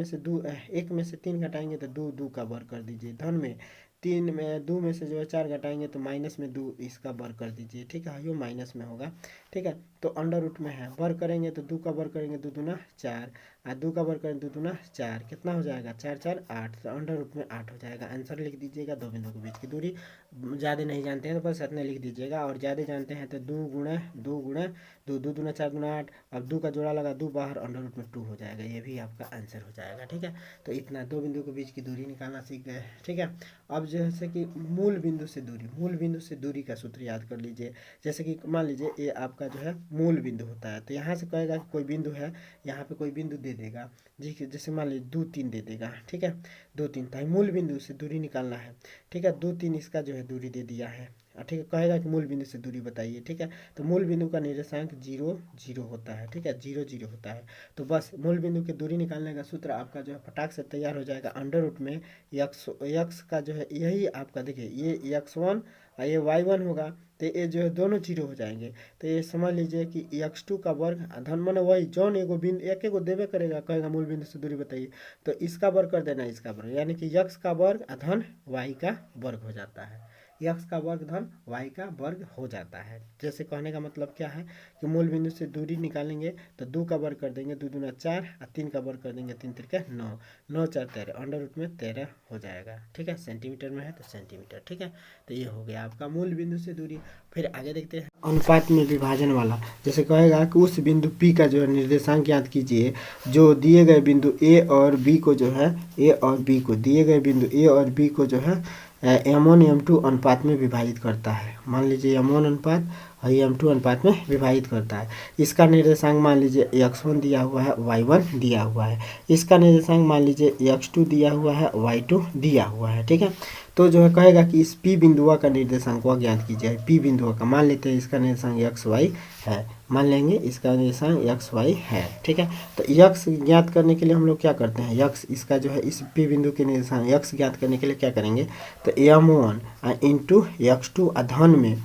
में से 3 घटाएंगे तो 2 2 का वर्ग कर दीजिए। धन में 3 में 2 में से जो है 4 घटाएंगे तो माइनस में 2 इसका वर्ग कर दीजिए। ठीक है, यो माइनस में होगा। ठीक है, तो अंडर रूट में है, वर्ग करेंगे तो 2 का वर्ग करेंगे 2 दूना 4, और 2 का वर्ग करेंगे 2 दूना 4, कितना हो जाएगा 4 4 8, तो अंडर रूट में 8 हो जाएगा। आंसर लिख दीजिएगा। दो बिंदु के बीच की दूरी ज़्यादा नहीं जानते हैं तो बस इतना लिख दीजिएगा, और ज़्यादा जानते हैं तो 2 गुणे 2 गुणे 2, 2 दूना 4 दूना 8, अब 2 का जोड़ा लगा 2 बाहर, अंडर रूट में 2 हो जाएगा। ये भी आपका आंसर हो जाएगा। ठीक है, तो इतना दो बिंदु के बीच की दूरी निकालना सीख गए। ठीक है, अब जैसे कि मूल बिंदु से दूरी, मूल बिंदु से दूरी का सूत्र याद कर लीजिए। जैसे कि मान लीजिए ये आपका जो है मूल बिंदु होता है, तो यहाँ से कहेगा कि कोई बिंदु है, यहाँ पे कोई बिंदु दे देगा जी, जैसे मान लीजिए 2 3 दे देगा। ठीक है, 2 3 तो मूल बिंदु से दूरी निकालना है। ठीक है, 2 3 इसका जो है दूरी दे दिया है। ठीक है, कहेगा कि मूल बिंदु से दूरी बताइए। ठीक है, तो मूल बिंदु का निर्देशांक 0 0 होता है। ठीक है, 0 0 होता है। तो बस मूल बिंदु की दूरी निकालने का सूत्र आपका जो है फटाक से तैयार हो जाएगा। अंडर रूट में यक्स का जो है यही आपका देखिए, ये x1 और ये y1 होगा, तो ये जो है दोनों 0 हो जाएंगे। तो ये समझ लीजिए कि x2 का वर्ग धन मन वही जौन एगो बिंदु एक एगो देवे करेगा, कहेगा मूल बिंदु से दूरी बताइए, तो इसका वर्ग कर देना, इसका वर्ग, यानी कि x का वर्ग धन y का वर्ग हो जाता है। x का वर्ग धन y का वर्ग हो जाता है। जैसे कहने का मतलब क्या है कि मूल बिंदु से दूरी निकालेंगे तो 2 का वर्ग कर देंगे 2 दूना 4, और 3 का वर्ग कर देंगे 3 तिरके 9, 9 4 13, अंडर रूट में 13 हो जाएगा। ठीक है, सेंटीमीटर में है तो सेंटीमीटर। ठीक है, तो ये हो गया आपका मूल बिंदु से दूरी। फिर आगे देखते हैं अनुपात में विभाजन वाला। जैसे कहेगा कि उस बिंदु P का जो है निर्देशांक ज्ञात कीजिए जो दिए गए बिंदु A और B को जो है दिए गए बिंदु A और B को जो है m1 m2 अनुपात में विभाजित करता है। मान लीजिए m1 अनुपात और m2 अनुपात में विभाजित करता है। इसका निर्देशांक मान लीजिए x1 दिया हुआ है, y1 दिया हुआ है। इसका निर्देशांक मान लीजिए x2 दिया हुआ है, y2 दिया हुआ है। ठीक है, तो जो है कहेगा कि इस P बिंदुआ का निर्देशांक को ज्ञात कीजिए। P बिंदुआ का मान लेते हैं इसका निर्देशांक xy है, मान लेंगे इसका निर्देशांक xy है। ठीक है, तो x ज्ञात करने के लिए हम लोग क्या करते हैं, x इसका जो है इस P बिंदु के निर्देशांक x ज्ञात करने के लिए क्या करेंगे, तो m1 इंटू x2 धन में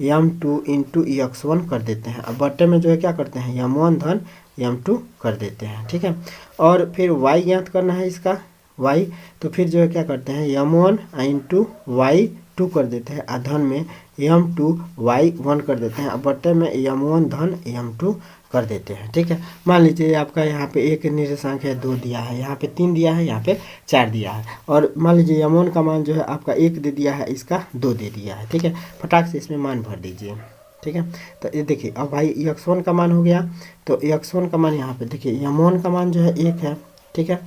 m2 इंटू x1 कर देते हैं। अब बट्टे में जो है क्या करते हैं, m1 धन m2 कर देते हैं। ठीक है, और फिर y ज्ञात करना है इसका y, तो फिर जो है क्या करते हैं m1 इंटू y2 कर देते हैं, अधन में m2 y1 कर देते हैं। अब बट्टे में m1 धन m2 कर देते हैं। ठीक है, मान लीजिए आपका यहाँ पे एक निर्देशांक है 2 दिया है, यहाँ पे 3 दिया है, यहाँ पे 4 दिया है, और मान लीजिए m1 का मान जो है आपका 1 दे दिया है, इसका 2 दे दिया है। ठीक है, फटाक से इसमें मान भर दीजिए। ठीक है, तो ये देखिए अब भाई x1 का मान हो गया, तो x1 का मान यहाँ पे देखिए m1 का मान जो है 1 है। ठीक है,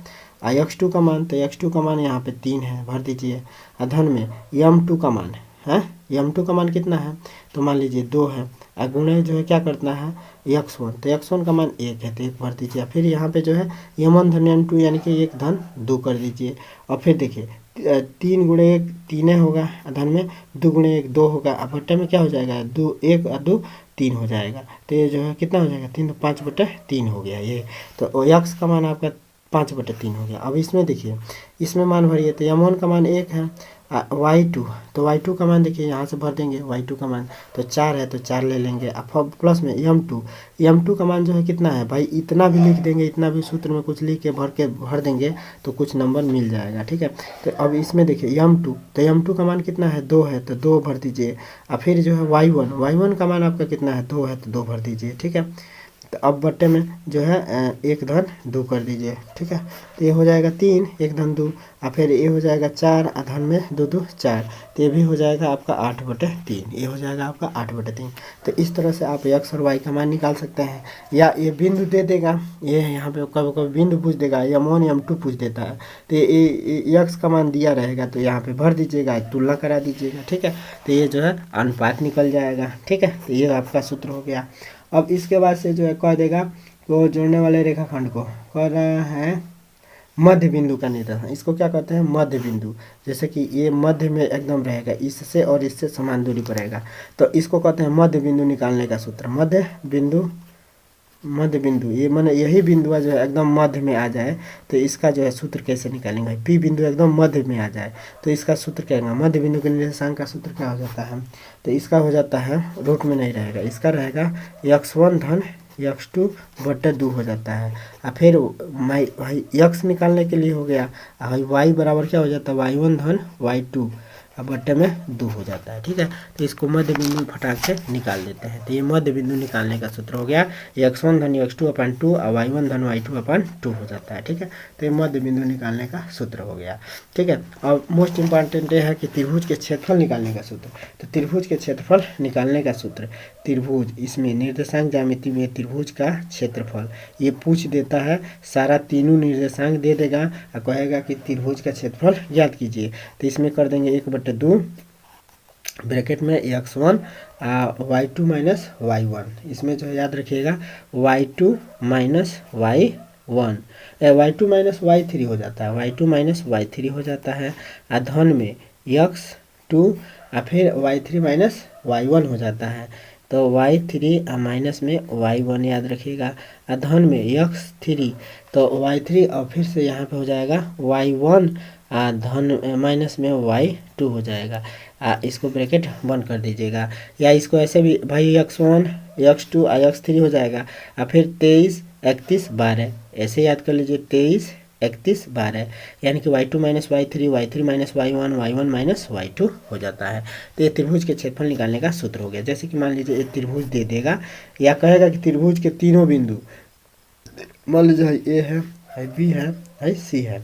x2 का मान, तो x2 का मान यहाँ पे 3 है, भर दीजिए। अधन में m2 का मान है, m2 का मान कितना है, तो मान लीजिए 2 है, गुणे जो है क्या करना है x1, तो x1 का मान 1 है, तो 1 भर दीजिए। फिर यहाँ पे जो है m1 धन m2 यानी कि 1 धन 2 कर दीजिए। और फिर देखिए 3 गुणे 1 3 होगा, धन में 2 गुणे 1 2 होगा, अब बट्टे में क्या हो जाएगा 2 1 और 2 3 हो जाएगा, तो ये जो है कितना हो जाएगा 3, तो 5/3 हो गया ये। तो x का मान आपका 5/3 हो गया। अब इसमें देखिए इसमें मान भरिए, तो m1 का मान 1 है, y2, तो y2 का मान देखिए यहाँ से भर देंगे, y2 का मान तो 4 है, तो 4 ले लेंगे। अब प्लस में m2 का मान जो है कितना है भाई, इतना भी लिख देंगे, इतना भी सूत्र में कुछ लिख के भर देंगे तो कुछ नंबर मिल जाएगा। ठीक है, तो अब इसमें देखिए m2, तो m2 का मान कितना है 2 है, तो 2 भर दीजिए। अब फिर जो है y1 का मान आपका कितना है 2 है, तो 2 भर दीजिए। ठीक है, तो अब बट्टे में जो है 1 धन 2 कर दीजिए। ठीक है, तो ये हो जाएगा 3 1 धन 2, और फिर ये हो जाएगा 4 धन में 2 2 4, तो ये भी हो जाएगा आपका 8/3, ये हो जाएगा आपका 8/3। तो इस तरह से आप x और y का मान निकाल सकते हैं। या ये बिंदु दे देगा, ये यहाँ पे कभी कभी बिंदु पूछ देगा, m1 m2 पूछ देता है, तो ये x का मान दिया रहेगा, तो यहाँ पे भर दीजिएगा, तुलना करा दीजिएगा। ठीक है, तो ये जो है अनुपात निकल जाएगा। ठीक है, तो ये आपका सूत्र हो गया। अब इसके बाद से जो है कह देगा वो जोड़ने वाले रेखाखंड को कह रहा है मध्य बिंदु का निर्धारण, इसको क्या कहते हैं मध्य बिंदु। जैसे कि ये मध्य में एकदम रहेगा, इससे और इससे समान दूरी पर रहेगा, तो इसको कहते हैं मध्य बिंदु निकालने का सूत्र। मध्य बिंदु ये माने यही बिंदु जो है एकदम मध्य में आ जाए, तो इसका जो है सूत्र कैसे निकालेंगे, P बिंदु एकदम मध्य में आ जाए तो इसका सूत्र क्या होगा, मध्य बिंदु के निर्देशांक का सूत्र क्या हो जाता है, तो इसका हो जाता है रूट में नहीं रहेगा, इसका रहेगा x1 धन x2/2 हो जाता है। और फिर भाई x निकालने के लिए हो गया, y बराबर क्या हो जाता है y1 धन y2 और बट्टे में 2 हो जाता है। ठीक है, तो इसको मध्य बिंदु फटाक से निकाल देते हैं। तो ये मध्य बिंदु निकालने का सूत्र हो गया x1 धन x2 अपन 2 और y1 धन y2 अपन 2 हो जाता है। ठीक है, तो ये मध्य बिंदु निकालने का सूत्र हो गया। ठीक है, और मोस्ट इंपॉर्टेंट ये है कि त्रिभुज के क्षेत्रफल निकालने का सूत्र। तो त्रिभुज के क्षेत्रफल निकालने का सूत्र, त्रिभुज इसमें निर्देशांक ज्यामिति में त्रिभुज का क्षेत्रफल ये पूछ देता है, सारा तीनों निर्देशांक दे देगा और कहेगा कि त्रिभुज का क्षेत्रफल ज्ञात कीजिए। तो इसमें कर देंगे 1/2 ब्रैकेट में x1 y2 माइनस y1, इसमें जो है याद रखिएगा y2 minus y1 y2 minus y3 हो जाता है, y2 माइनस y3 हो जाता है। धन में x2 और फिर y3 माइनस y1 हो जाता है, तो y3 माइनस में y1 याद रखिएगा। धन में x3 तो y3 और फिर से यहाँ पे हो जाएगा y1 धन माइनस में y2 हो जाएगा। इसको ब्रैकेट बंद कर दीजिएगा, या इसको ऐसे भी भाई x1 x2 और x3 हो जाएगा और फिर 23 31 12 ऐसे याद कर लीजिए, 23 31 12 यानी कि y2 minus y3 y3 minus y1 y1 minus y2 हो जाता है। तो ये त्रिभुज के क्षेत्रफल निकालने का सूत्र हो गया। जैसे कि मान लीजिए एक त्रिभुज दे देगा या कहेगा कि त्रिभुज के तीनों बिंदु मान लीजिए A है B है C है।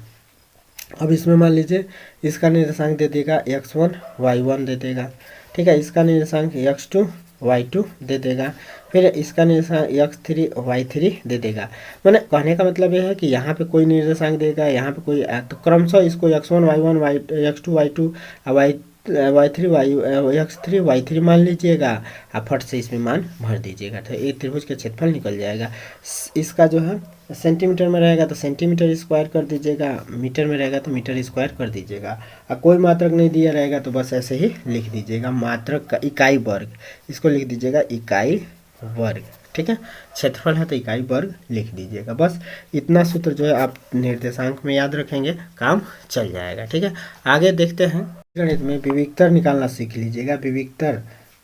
अब इसमें मान लीजिए इसका निर्देशांक दे देगा x1 y1 दे देगा। ठीक है, इसका निर्देशांक x2 y2 दे देगा, फिर इसका निर्देशांक x3 y3 दे देगा। मैंने कहने का मतलब यह है कि यहाँ पे कोई निर्देशांक देगा, यहाँ पे कोई, तो क्रमशः इसको x1 y1 x2 y2 y3 x3 y3 मान लीजिएगा और फट से इसमें मान भर दीजिएगा। तो एक त्रिभुज का क्षेत्रफल निकल जाएगा। इसका जो है सेंटीमीटर में रहेगा तो सेंटीमीटर स्क्वायर कर दीजिएगा, मीटर में रहेगा तो मीटर स्क्वायर कर दीजिएगा। और कोई मात्रक नहीं दिया रहेगा तो बस ऐसे ही लिख दीजिएगा, मात्रक का इकाई वर्ग, इसको लिख दीजिएगा इकाई वर्ग। ठीक है, क्षेत्रफल है तो इकाई वर्ग लिख दीजिएगा। बस इतना सूत्र जो है आप निर्देशांक में याद रखेंगे, काम चल जाएगा। ठीक है, आगे देखते हैं गणित में विविक्तर निकालना सीख लीजिएगा।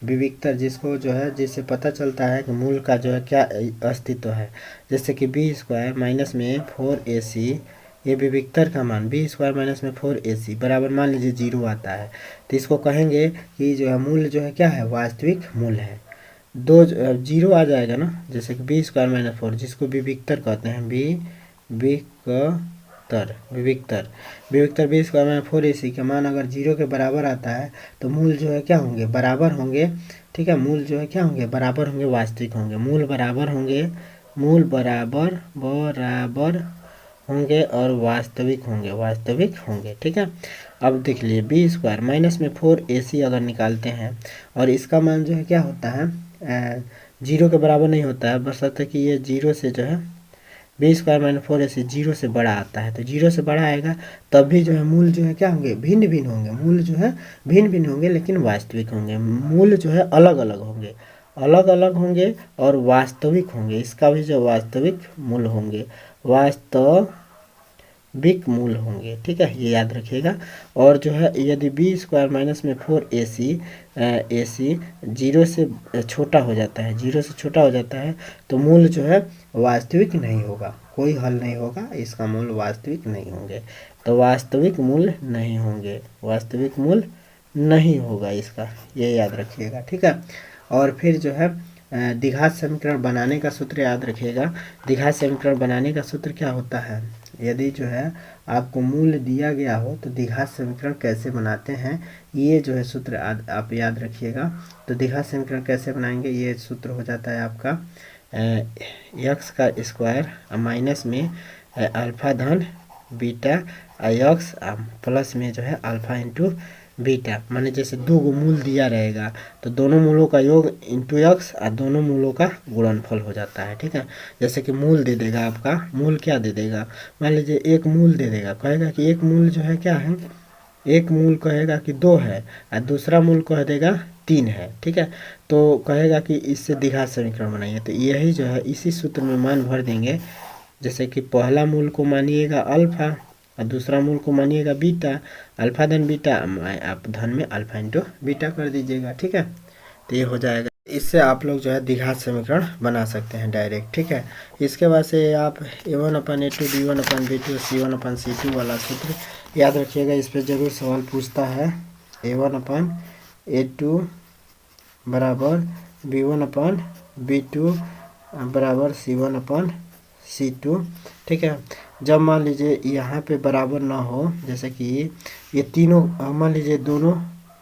विविक्तर जिसको जो है जिससे पता चलता है कि मूल का जो है क्या अस्तित्व है। जैसे कि b² माइनस में 4ac, ये विविक्तर का मान b² माइनस में 4ac बराबर मान लीजिए 0 आता है। तो इसको कहेंगे कि जो है मूल जो है क्या है, वास्तविक मूल है। 2 0 आ जाएगा ना, जैसे कि b² माइनस 4 जिसको विविक्तर कहते हैं, विविक्तर b² माइनस 4ac का मान अगर 0 के बराबर आता है तो मूल जो है क्या होंगे, बराबर होंगे। ठीक है, मूल जो है क्या होंगे, बराबर होंगे, वास्तविक होंगे। मूल बराबर होंगे और वास्तविक होंगे। ठीक है, अब देख लीजिए b² माइनस में 4ac अगर निकालते हैं और इसका मान जो है क्या होता है, 0 के बराबर नहीं होता है, बशर्ते कि ये 0 से जो है b² माइनस 4ac 0 से बड़ा आता है। तो 0 से बड़ा आएगा तब भी जो है मूल जो है क्या होंगे, भिन्न भिन्न होंगे। मूल जो है भिन्न भिन्न होंगे लेकिन वास्तविक होंगे। मूल जो है अलग अलग होंगे और वास्तविक होंगे। इसका भी जो वास्तविक मूल होंगे, वास्तविक मूल होंगे। ठीक है, ये याद रखिएगा। और जो है यदि b² माइनस में 4ac 0 से छोटा हो जाता है तो मूल जो है वास्तविक नहीं होगा, कोई हल नहीं होगा, इसका मूल वास्तविक नहीं होंगे। तो वास्तविक मूल नहीं होगा इसका, ये याद रखिएगा। ठीक है, और फिर जो है द्विघात समीकरण बनाने का सूत्र याद रखिएगा। द्विघात समीकरण बनाने का सूत्र क्या होता है, यदि जो है आपको मूल दिया गया हो तो द्विघात समीकरण कैसे बनाते हैं, ये जो है सूत्र आप याद रखिएगा। तो द्विघात समीकरण कैसे बनाएंगे, ये सूत्र हो जाता है आपका x का स्क्वायर माइनस में अल्फा धन बीटा x प्लस में जो है अल्फा इंटू बीटा। माने जैसे 2 मूल दिया रहेगा तो दोनों मूलों का योग इंटू x और दोनों मूलों का गुणनफल हो जाता है। ठीक है, जैसे कि मूल दे देगा आपका, मूल क्या दे देगा, मान लीजिए एक मूल दे देगा, कहेगा कि एक मूल जो है क्या है, एक मूल कहेगा कि 2 है और दूसरा मूल कह देगा 3 है। ठीक है, तो कहेगा कि इससे द्विघात समीकरण बनाइए। तो यही जो है इसी सूत्र में मान भर देंगे। जैसे कि पहला मूल को मानिएगा अल्फा और दूसरा मूल को मानिएगा बीटा, अल्फा धन बीटा, आप धन में अल्फा इंटू बीटा कर दीजिएगा। ठीक है, तो ये हो जाएगा। इससे आप लोग जो है द्विघात समीकरण बना सकते हैं डायरेक्ट। ठीक है, इसके बाद से आप a1/a2 b1/b2 c1/c2 वाला सूत्र याद रखिएगा। इस पर जरूर सवाल पूछता है। A1/A2 बराबर B1/B2 बराबर C1/C2। ठीक है, जब मान लीजिए यहाँ पे बराबर ना हो, जैसे कि ये तीनों मान लीजिए दोनों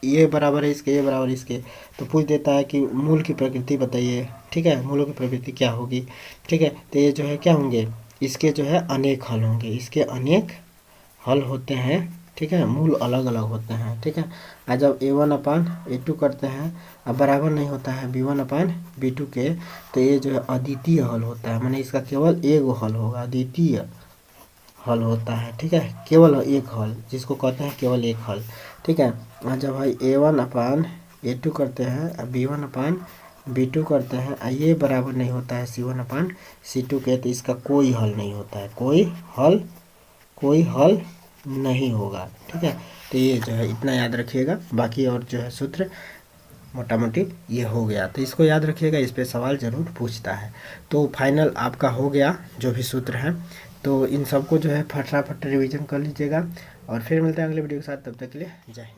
ये बराबर है इसके, ये बराबर इसके, तो पूछ देता है कि मूल की प्रकृति बताइए। ठीक है, मूलों की प्रकृति क्या होगी। ठीक है, तो ये जो है क्या होंगे, इसके जो है अनेक हल होंगे, इसके अनेक हल होते हैं। ठीक है, मूल अलग अलग होते हैं। ठीक है, और जब A1/A2 करते हैं अब बराबर नहीं होता है B1/B2 के, तो ये जो है अद्वितीय हल होता है, माने इसका केवल एक हल होगा, अद्वितीय हल होता है। ठीक है, केवल एक हल जिसको कहते हैं केवल एक हल। ठीक है, और जब भाई A1/A2 करते हैं और B1/B2 करते हैं और ये बराबर नहीं होता है C1/C2 के, तो इसका कोई हल नहीं होता है, कोई हल नहीं होगा। ठीक है, तो ये जो है इतना याद रखिएगा, बाकी और जो है सूत्र मोटा मोटी ये हो गया, तो इसको याद रखिएगा, इस पे सवाल ज़रूर पूछता है। तो फाइनल आपका हो गया जो भी सूत्र हैं, तो इन सबको जो है फटाफट रिवीजन कर लीजिएगा और फिर मिलते हैं अगले वीडियो के साथ। तब तक के लिए जय हिंद।